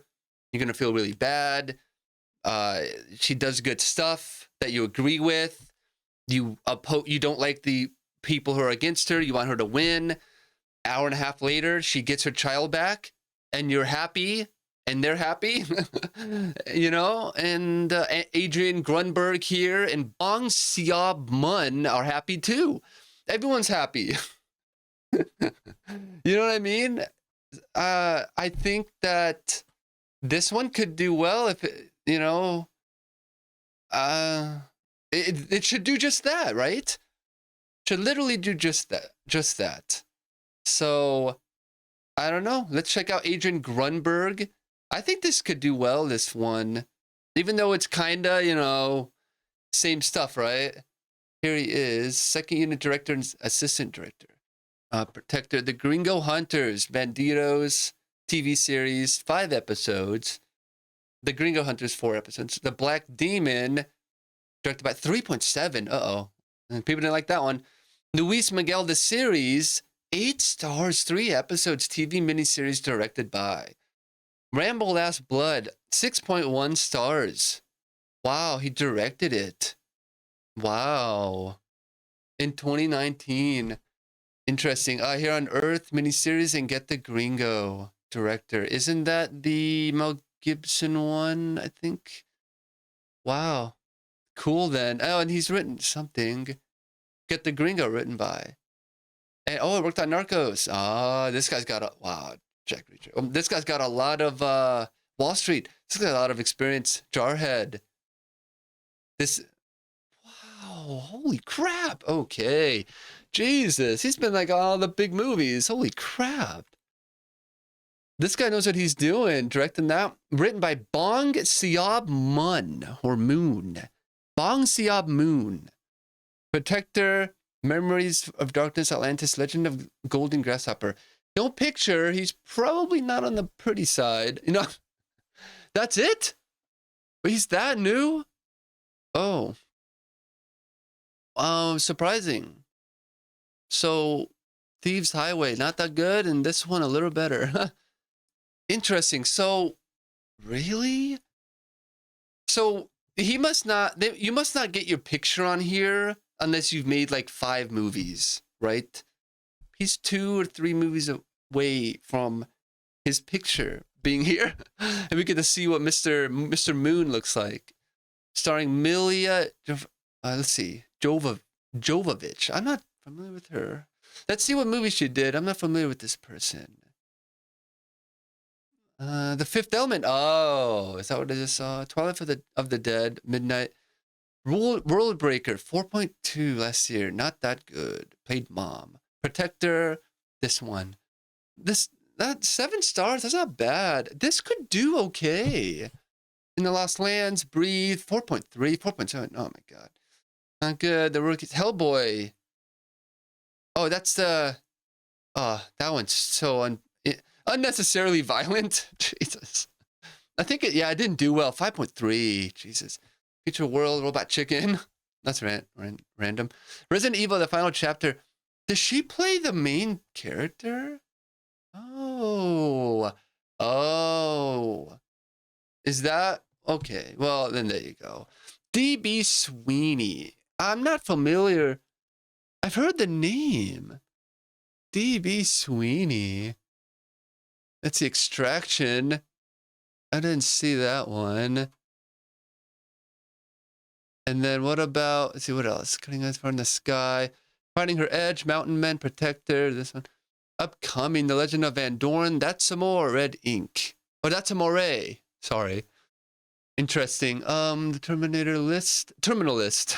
You're going to feel really bad. She does good stuff that you agree with. You don't like the people who are against her. You want her to win. Hour and a half later, she gets her child back, and you're happy, and they're happy. You know, and Adrian Grunberg here and Bong Sia-mun are happy too. Everyone's happy. You know what I mean? I think that this one could do well if it, you know, it should do just that, right? Should literally do just that. So, I don't know. Let's check out Adrian Grunberg. I think this could do well, this one. Even though it's kind of, you know, same stuff, right? Here he is, second unit director and assistant director. Protector, The Gringo Hunters, Bandidos, TV series, 5 episodes. The Gringo Hunters, 4 episodes. The Black Demon, directed by 3.7. Uh-oh. And people didn't like that one. Luis Miguel, the series, 8 stars, 3 episodes, TV miniseries directed by. Rambo Last Blood, 6.1 stars. Wow, he directed it. Wow. In 2019. Interesting. Here on Earth miniseries and Get the Gringo director. Isn't that the Mel Gibson one, I think? Wow. Cool then. Oh, and he's written something. Get the Gringo written by. And it worked on Narcos. This guy's got a wow, Jack Reacher. This guy's got a lot of Wall Street. This guy's got a lot of experience. Jarhead. Wow. holy crap. Okay. Jesus, he's been like all the big movies. Holy crap. This guy knows what he's doing. Directing that. Written by Bong Seob Moon. Or Moon. Bong Seob Moon. Protector, Memories of Darkness, Atlantis, Legend of Golden Grasshopper. No picture. He's probably not on the pretty side. You know, that's it? He's that new? Oh. Surprising. So, Thieves Highway, not that good, and this one a little better. Interesting. So, really? So, he must not, you must not get your picture on here unless you've made like 5 movies, right? He's 2 or 3 movies away from his picture being here. And we get to see what Mr. Moon looks like. Starring Milia, let's see, Jovovich. I'm not familiar with her. Let's see what movie she did. I'm not familiar with this person. The Fifth Element. Oh, is that what I just saw? Twilight of the Dead, Midnight. World Breaker, 4.2 last year. Not that good. Played mom. Protector, this one. That 7 stars, that's not bad. This could do okay. In the Lost Lands, Breathe, 4.3, 4.7. Oh my god. Not good. The Rookies, Hellboy. Oh, that's the... Oh, that one's so unnecessarily violent. Jesus. I think it didn't do well. 5.3. Jesus. Future World, Robot Chicken. That's random. Resident Evil, the final chapter. Does she play the main character? Oh. Is that... Okay, well, then there you go. D.B. Sweeney. I'm not familiar. I've heard the name. D.B. Sweeney. That's the Extraction. I didn't see that one. And then what about... Let's see, what else? Cutting Eyes Far in the Sky. Finding Her Edge. Mountain Men. Protector. This one. Upcoming, The Legend of Van Dorn. That's some more. Red Ink. Oh, that's a Moray. Sorry. Interesting. The Terminator List. Terminal List.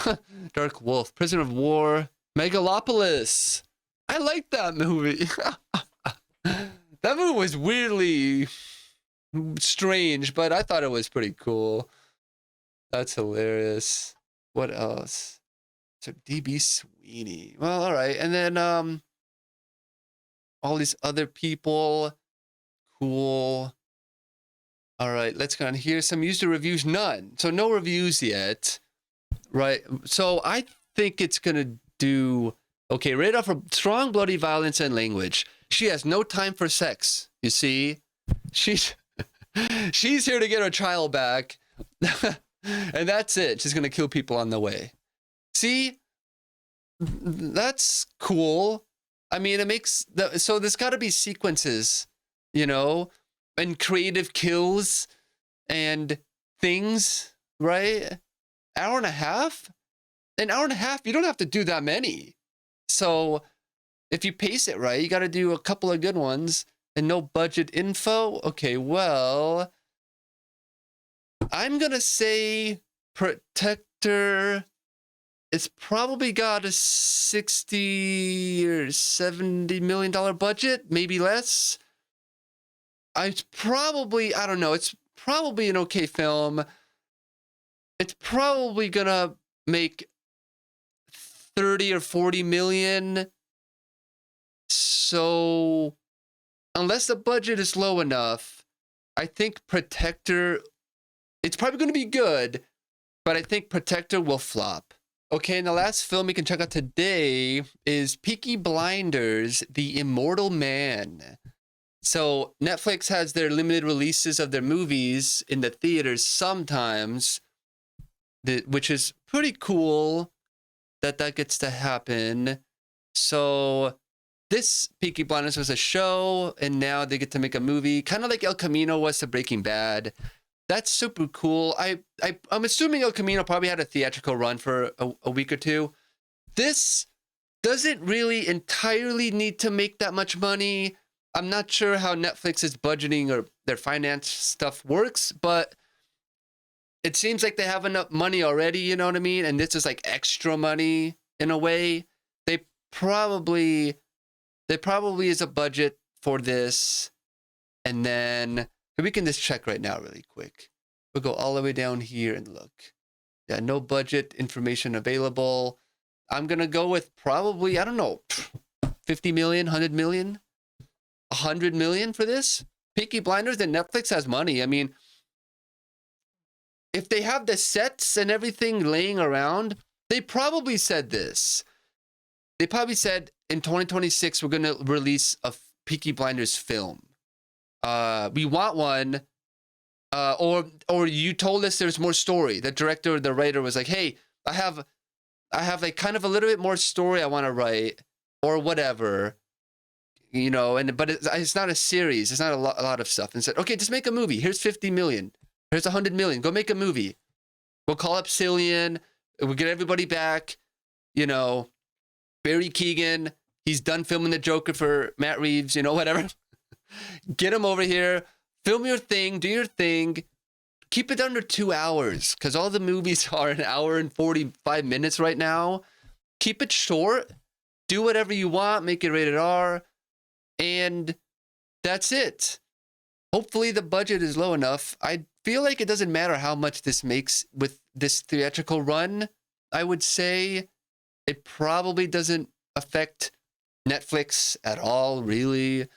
Dark Wolf. Prisoner of War. Megalopolis. I like that movie. That movie was weirdly strange, but I thought it was pretty cool. That's hilarious. What else? So D.B. Sweeney. Well, all right. And then all these other people. Cool. All right, let's go on here. Some user reviews, none. So no reviews yet, right? So I think it's gonna do okay. Rated off for strong, bloody violence and language. She has no time for sex. You see, she's here to get her child back, and that's it. She's gonna kill people on the way. See, that's cool. I mean, it makes so there's got to be sequences, you know. And creative kills and things, right? Hour and a half? An hour and a half, you don't have to do that many. So if you pace it right, you got to do a couple of good ones and no budget info. Okay, well, I'm going to say Protector. It's probably got a $60 or $70 million budget, maybe less. It's probably, I don't know, it's probably an okay film. It's probably gonna make 30 or 40 million. So, unless the budget is low enough, I think Protector, it's probably gonna be good, but I think Protector will flop. Okay, and the last film we can check out today is Peaky Blinders, The Immortal Man. So Netflix has their limited releases of their movies in the theaters sometimes, which is pretty cool that gets to happen. So this Peaky Blinders was a show, and now they get to make a movie, kind of like El Camino was to Breaking Bad. That's super cool. I'm assuming El Camino probably had a theatrical run for a week or two. This doesn't really entirely need to make that much money. I'm not sure how Netflix's budgeting or their finance stuff works, but it seems like they have enough money already, you know what I mean? And this is like extra money in a way. They probably is a budget for this. And then we can just check right now really quick. We'll go all the way down here and look. Yeah, no budget information available. I'm going to go with probably, I don't know, 50 million, 100 million, 100 million for this. Peaky Blinders and Netflix has money. I mean, if they have the sets and everything laying around, they probably said this. They probably said in 2026, we're going to release a Peaky Blinders film. We want one. Or you told us there's more story. The director or the writer was like, hey, I have like kind of a little bit more story I want to write or whatever, you know, but it's not a series. It's not a lot of stuff. And said, okay, just make a movie. Here's 50 million. Here's 100 million. Go make a movie. We'll call up Cillian. We'll get everybody back. You know, Barry Keoghan. He's done filming the Joker for Matt Reeves, you know, whatever. Get him over here. Film your thing. Do your thing. Keep it under 2 hours because all the movies are an hour and 45 minutes right now. Keep it short. Do whatever you want. Make it rated R. And that's it. Hopefully the budget is low enough. I feel like it doesn't matter how much this makes with this theatrical run. I would say it probably doesn't affect Netflix at all, really.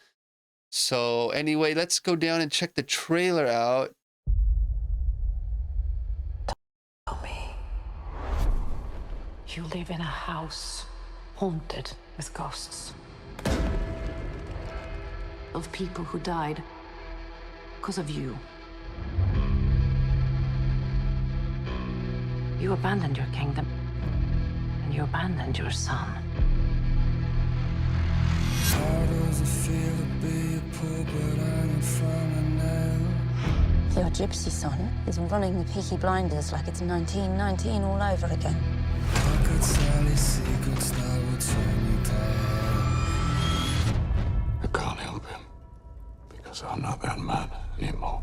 So anyway, let's go down and check the trailer out. Tell me, you live in a house haunted with ghosts of people who died because of you. You abandoned your kingdom, and you abandoned your son. How does it feel to be a poor but hanging from a nail? Your gypsy son is running the Peaky Blinders like it's 1919 all over again. I could Sally secrets that would turn me pale. I can't help him because I'm not that man anymore.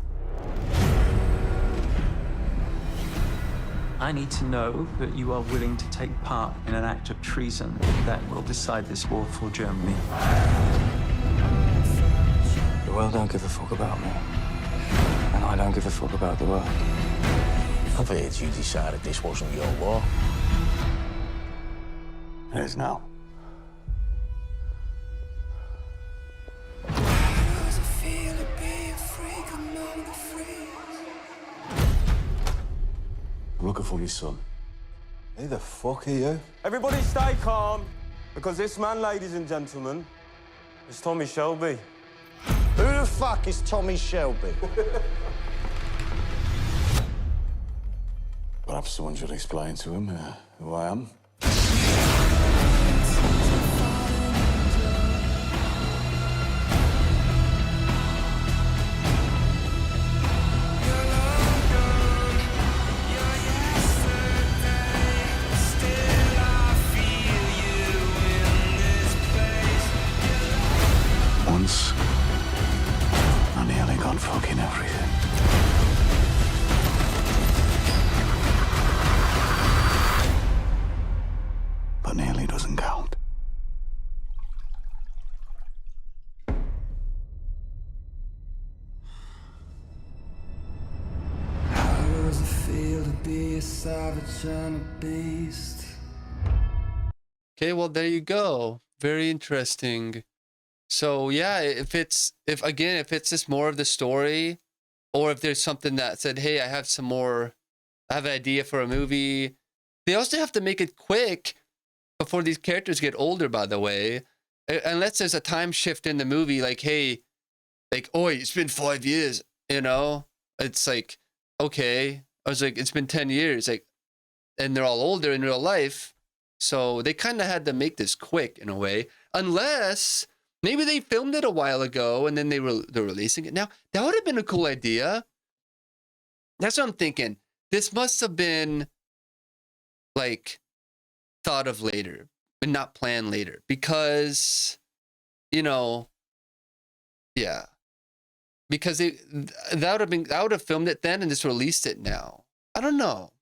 I need to know that you are willing to take part in an act of treason that will decide this war for Germany. The world don't give a fuck about me. And I don't give a fuck about the world. I've heard you decided this wasn't your war. It is now. How does it feel to be a freak among the freaks? I'm looking for your son. Who the fuck are you? Everybody stay calm, because this man, ladies and gentlemen, is Tommy Shelby. Who the fuck is Tommy Shelby? Perhaps someone should explain to him who I am. Once, I nearly got fucking everything. But nearly doesn't count. How does it feel to be a savage and a beast? Okay, well, there you go. Very interesting. So yeah, if it's just more of the story, or if there's something that said, hey, I have an idea for a movie. They also have to make it quick before these characters get older, by the way. Unless there's a time shift in the movie, like, hey, like, oh, it's been 5 years, you know? It's like, okay. I was like, it's been 10 years, like, and they're all older in real life. So they kind of had to make this quick in a way. Unless maybe they filmed it a while ago and then they're releasing it now. That would have been a cool idea. That's what I'm thinking. This must have been like thought of later and not planned later because, you know, yeah, because I would have filmed it then and just released it now. I don't know.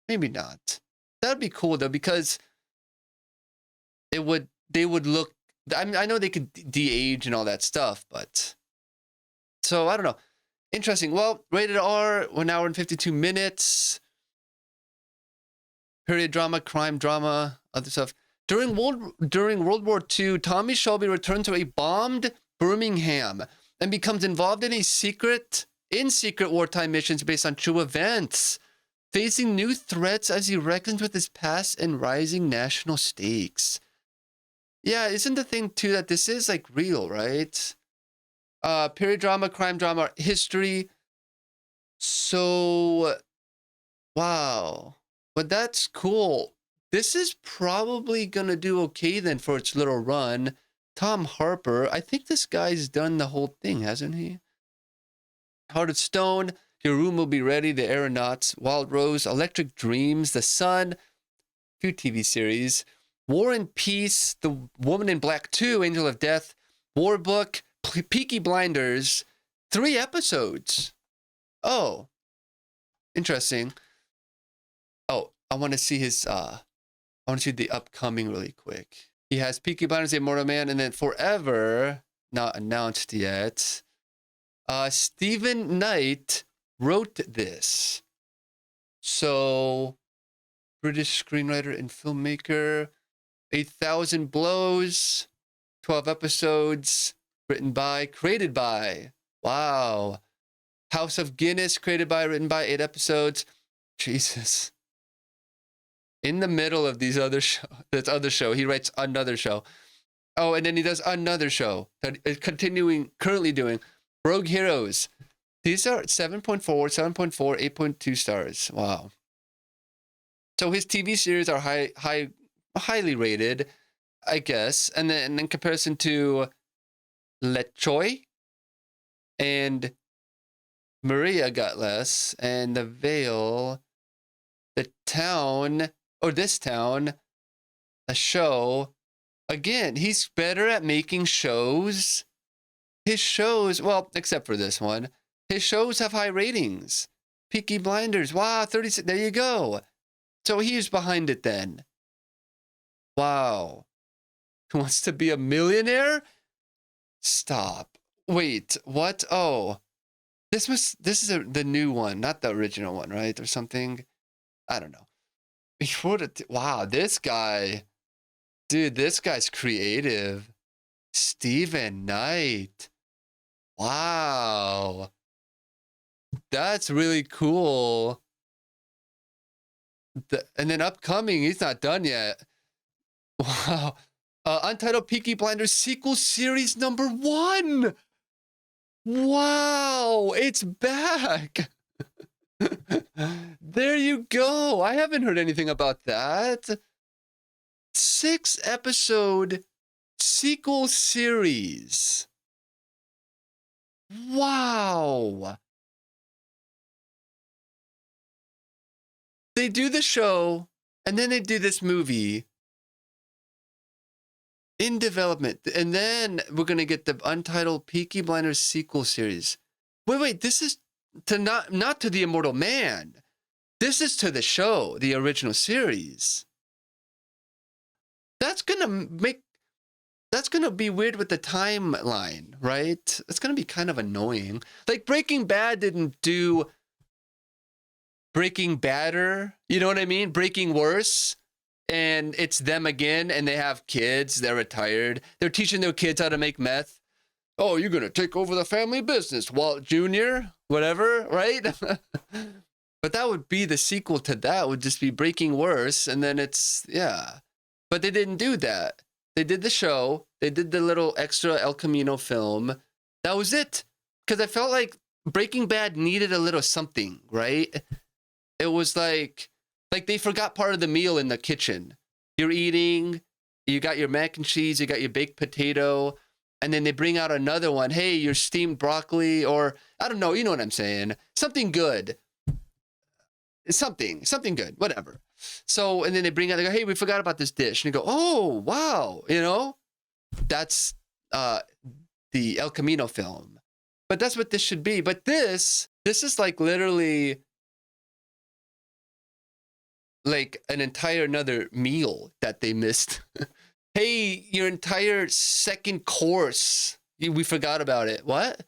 Maybe not. That'd be cool though, because they would look, I mean, I know they could de-age and all that stuff, but so I don't know. Interesting. Well, rated R, 1 hour and 52 minutes. Period drama, crime drama, other stuff. During World War II, Tommy Shelby returned to a bombed Birmingham and becomes involved in secret wartime missions based on true events, facing new threats as he reckons with his past and rising national stakes. Yeah, isn't the thing too that this is like real, right? Period drama, crime drama, history. So, wow. But that's cool. This is probably going to do okay then for its little run. Tom Harper, I think this guy's done the whole thing, hasn't he? Heart of Stone, Your Room Will Be Ready, The Aeronauts, Wild Rose, Electric Dreams, The Sun, few TV series, War and Peace, The Woman in Black 2, Angel of Death, War Book, Peaky Blinders, 3 episodes. Oh, interesting. Oh, I want to see his, I want to see the upcoming really quick. He has Peaky Blinders, The Immortal Man, and then Forever, not announced yet. Stephen Knight wrote this. So, British screenwriter and filmmaker. 8,000 Blows, 12 episodes, created by. Wow. House of Guinness, created by, written by, 8 episodes. Jesus. In the middle of this other show, he writes another show. Oh, and then he does another show that is currently doing Rogue Heroes. These are 7.4, 7.4, 8.2 stars. Wow. So his TV series are highly rated, I guess. And then in comparison to LeChoy and Maria got less, and The Veil, The Town, or This Town, a show. Again, he's better at making shows. His shows, well, except for this one, his shows have high ratings. Peaky Blinders, wow, 36, there you go. So he's behind it then. Wow. Who Wants to Be a Millionaire? Stop. Wait, what? Oh, this is the new one, not the original one, right? Or something. I don't know. Wow, this guy. Dude, this guy's creative. Stephen Knight. Wow. That's really cool. And then upcoming, he's not done yet. Wow. Untitled Peaky Blinders sequel series #1. Wow, it's back. There you go. I haven't heard anything about that. 6-episode sequel series. Wow. They do the show, and then they do this movie in development, and then we're gonna get the Untitled Peaky Blinders sequel series. Wait, this is to not to The Immortal Man. This is to the show, the original series. That's gonna be weird with the timeline, right? It's gonna be kind of annoying. Like Breaking Bad didn't do Breaking Badder, you know what I mean? Breaking Worse. And it's them again, and they have kids. They're retired. They're teaching their kids how to make meth. Oh, you're going to take over the family business, Walt Jr., whatever, right? But that would be the sequel to that, would just be Breaking Worse. And then it's, yeah. But they didn't do that. They did the show. They did the little extra El Camino film. That was it. Because I felt like Breaking Bad needed a little something, right? It was like they forgot part of the meal in the kitchen. You're eating, you got your mac and cheese, you got your baked potato, and then they bring out another one. Hey, your steamed broccoli, or I don't know, you know what I'm saying? Something good. Something good, whatever. So, and then they bring out, they go, hey, we forgot about this dish. And you go, oh, wow, you know? That's the El Camino film. But that's what this should be. But this is like literally like an entire another meal that they missed. Hey, your entire second course, we forgot about it. What?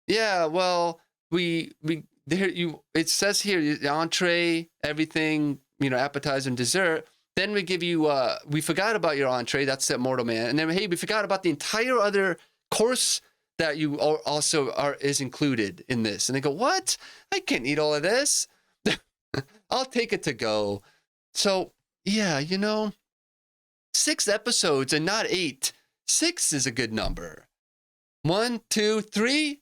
Yeah, well, there you. It says here the entree, everything, appetizer and dessert. Then we give you. We forgot about your entree. That's the Immortal Man. And then hey, we forgot about the entire other course that you also is included in this. And they go, what? I can't eat all of this. I'll take it to go. So yeah, 6 episodes and not 8. 6 is a good number. 1, 2, 3,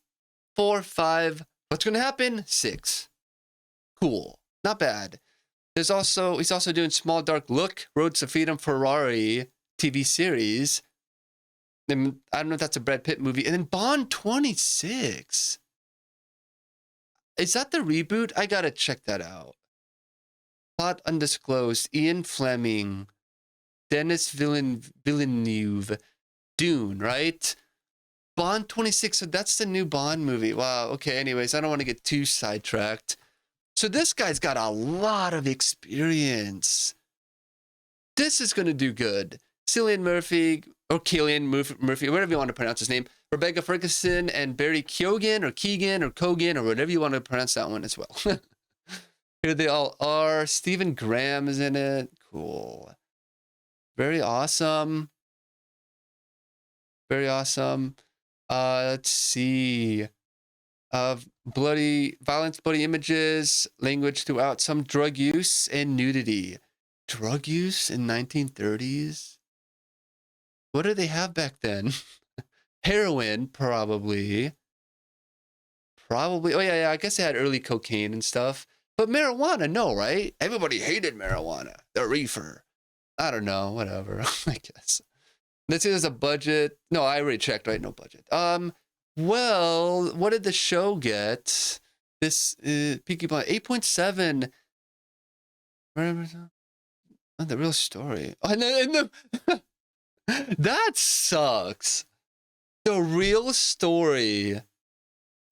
4, 5. What's going to happen? 6. Cool. Not bad. He's also doing Small Dark Look, Roads to Freedom Ferrari TV series. And I don't know if that's a Brad Pitt movie. And then Bond 26. Is that the reboot? I got to check that out. Plot undisclosed. Ian Fleming. Denis Villeneuve. Dune, right? Bond 26. So that's the new Bond movie. Wow. Okay. Anyways, I don't want to get too sidetracked. So this guy's got a lot of experience. This is going to do good. Cillian Murphy, or Cillian Murphy, whatever you want to pronounce his name. Rebecca Ferguson and Barry Keoghan, or Keegan, or Kogan, or whatever you want to pronounce that one as well. Here they all are. Stephen Graham is in it. Cool. Very awesome. Very awesome. Let's see. Bloody violence, bloody images, language throughout, some drug use and nudity. Drug use in 1930s? What did they have back then? Heroin, probably. Probably. Oh, yeah. I guess they had early cocaine and stuff. But marijuana, no, right? Everybody hated marijuana. The reefer. I don't know. Whatever. I guess. Let's see, there's a budget. No, I already checked, right? No budget. Well, what did the show get? This Peaky Blinders 8.7. Oh, the real story. Oh, and that sucks. The real story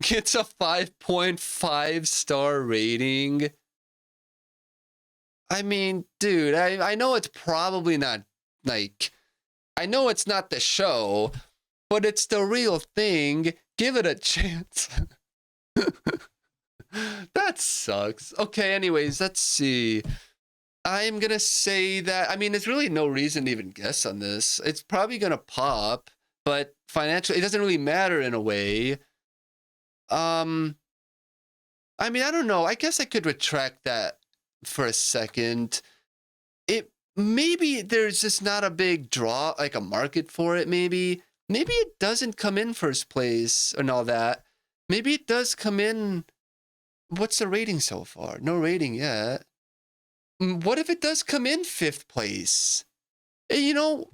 gets a 5.5 star rating. I mean, dude, I know it's probably not like. I know it's not the show, but it's the real thing. Give it a chance. That sucks. Okay, anyways, let's see. I'm going to say that, I mean, there's really no reason to even guess on this. It's probably going to pop, but financially, it doesn't really matter in a way. I mean, I don't know. I guess I could retract that for a second. Maybe there's just not a big draw, like a market for it, maybe. Maybe it doesn't come in first place and all that. Maybe it does come in. What's the rating so far? No rating yet. What if it does come in 5th place? I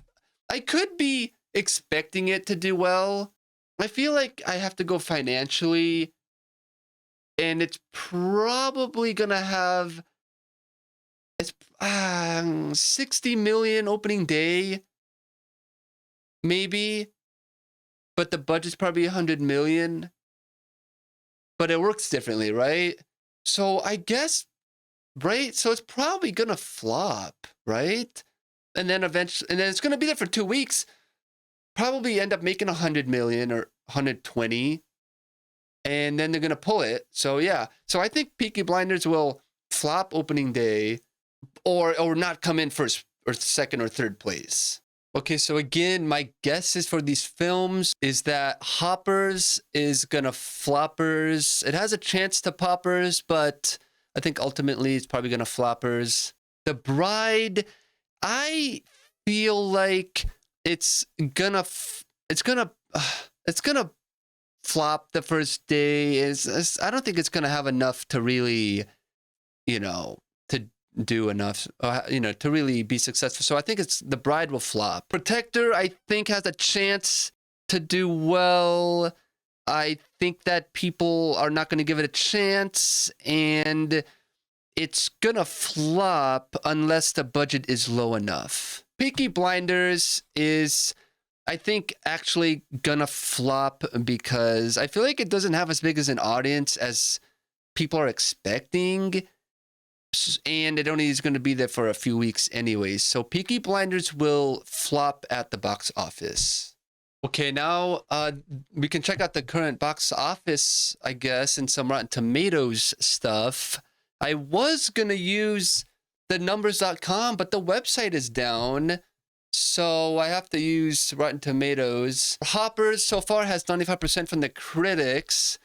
could be expecting it to do well. I feel like I have to go financially. And it's probably going to have... It's 60 million opening day, maybe, but the budget's probably 100 million. But it works differently, right? So I guess, right? So it's probably gonna flop, right? And then eventually, and then it's gonna be there for 2 weeks. Probably end up making 100 million or 120, and then they're gonna pull it. So yeah, so I think Peaky Blinders will flop opening day. Or not come in first or second or third place. Okay, so again, my guess is for these films is that Hoppers is gonna floppers. It has a chance to poppers, but I think ultimately it's probably gonna floppers. The Bride, I feel like it's gonna flop the first day. I don't think it's gonna have enough to really, to do enough, to really be successful. So I think The Bride will flop. Protector, I think, has a chance to do well. I think that people are not going to give it a chance, and it's going to flop unless the budget is low enough. Peaky Blinders is, I think, actually going to flop because I feel like it doesn't have as big as an audience as people are expecting. and it only is going to be there for a few weeks anyways. So Peaky Blinders will flop at the box office. Okay, now we can check out the current box office, I guess, and some Rotten Tomatoes stuff. I was going to use the numbers.com, but the website is down. So I have to use Rotten Tomatoes. Hoppers so far has 95% from the critics.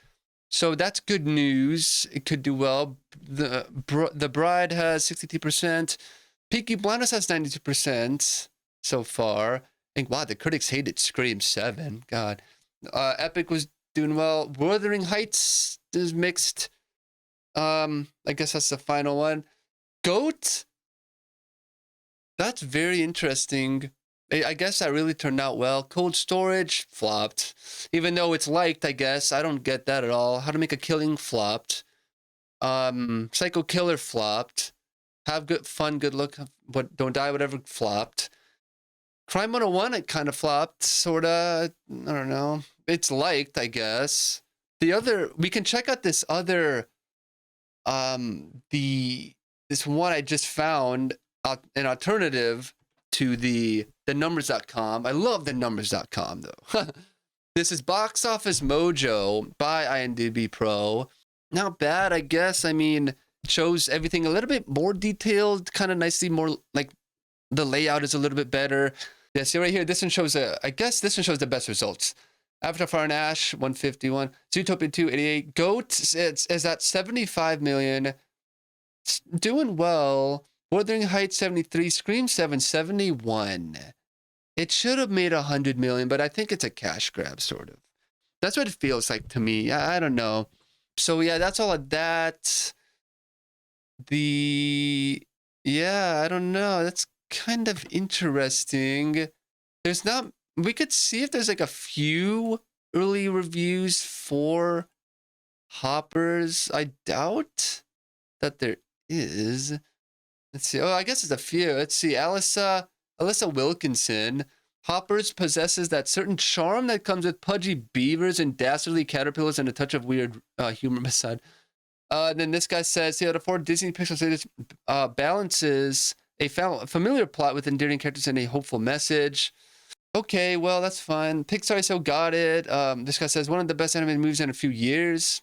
So that's good news. It could do well. The Bride has 62%. Peaky Blinders has 92% so far. I think, wow, the critics hated Scream 7. God. Epic was doing well. Wuthering Heights is mixed. I guess that's the final one. Goat? That's very interesting. I guess that really turned out well. Cold Storage flopped. Even though it's liked, I guess. I don't get that at all. How to Make a Killing flopped. Psycho Killer flopped. Have Good Fun, Good Look, but Don't Die, whatever flopped. Crime 101, it kind of flopped, sorta. I don't know. It's liked, I guess. We can check out this other, this one I just found, an alternative to the numbers.com. I love the numbers.com though. This is Box Office Mojo by IMDb Pro. Not bad, I guess. I mean, it shows everything a little bit more detailed, kind of nicely, more like the layout is a little bit better. Yeah, see right here, this one shows I guess this one shows the best results. Avatar Fire and Ash, 151. Zootopia 2, 88. Goat is at 75 million. It's doing well. Wuthering Heights 73, Scream 7 71. It should have made 100 million, but I think it's a cash grab, sort of. That's what it feels like to me. I don't know. So yeah, that's all of that. I don't know. That's kind of interesting. We could see if there's like a few early reviews for Hoppers. I doubt that there is. Let's see. Oh, I guess it's a few. Let's see. Alyssa Wilkinson. Hoppers possesses that certain charm that comes with pudgy beavers and dastardly caterpillars and a touch of weird humor beside. Then this guy says, out of 4 Disney Pixar series balances a familiar plot with endearing characters and a hopeful message. Okay, well, that's fine. Pixar so got it. This guy says, one of the best animated movies in a few years.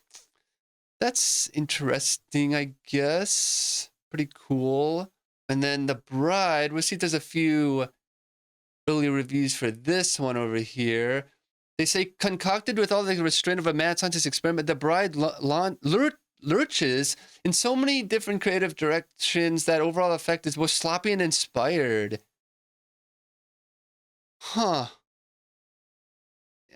That's interesting, I guess. Pretty cool. And then The Bride, we'll see if there's a few early reviews for this one over here. They say, concocted with all the restraint of a mad scientist experiment, The Bride lurches in so many different creative directions that overall effect is both sloppy and inspired. Huh.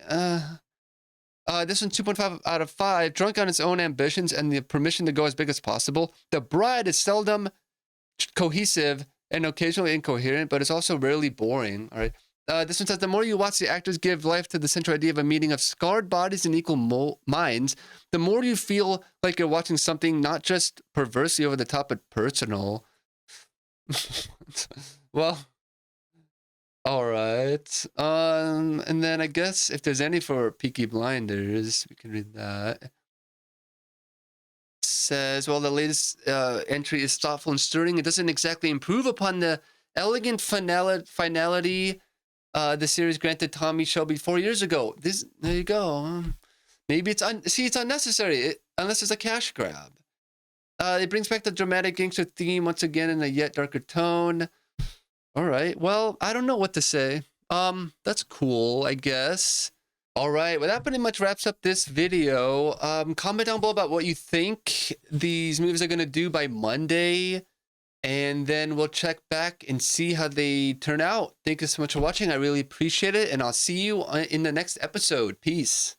This one's 2.5 out of 5. Drunk on its own ambitions and the permission to go as big as possible. The Bride is seldom cohesive and occasionally incoherent, but it's also rarely boring. All right. This one says, the more you watch the actors give life to the central idea of a meeting of scarred bodies and equal minds, the more you feel like you're watching something not just perversely over the top, but personal. Well, all right. And then I guess if there's any for Peaky Blinders, we can read that. It says, well, the latest entry is thoughtful and stirring. It doesn't exactly improve upon the elegant finality the series granted Tommy Shelby 4 years ago. There you go. Maybe it's unnecessary unless it's a cash grab. It brings back the dramatic gangster theme once again in a yet darker tone. All right. Well, I don't know what to say. That's cool, I guess. All right. Well, that pretty much wraps up this video. Comment down below about what you think these movies are going to do by Monday. And then we'll check back and see how they turn out. Thank you so much for watching. I really appreciate it. And I'll see you in the next episode. Peace.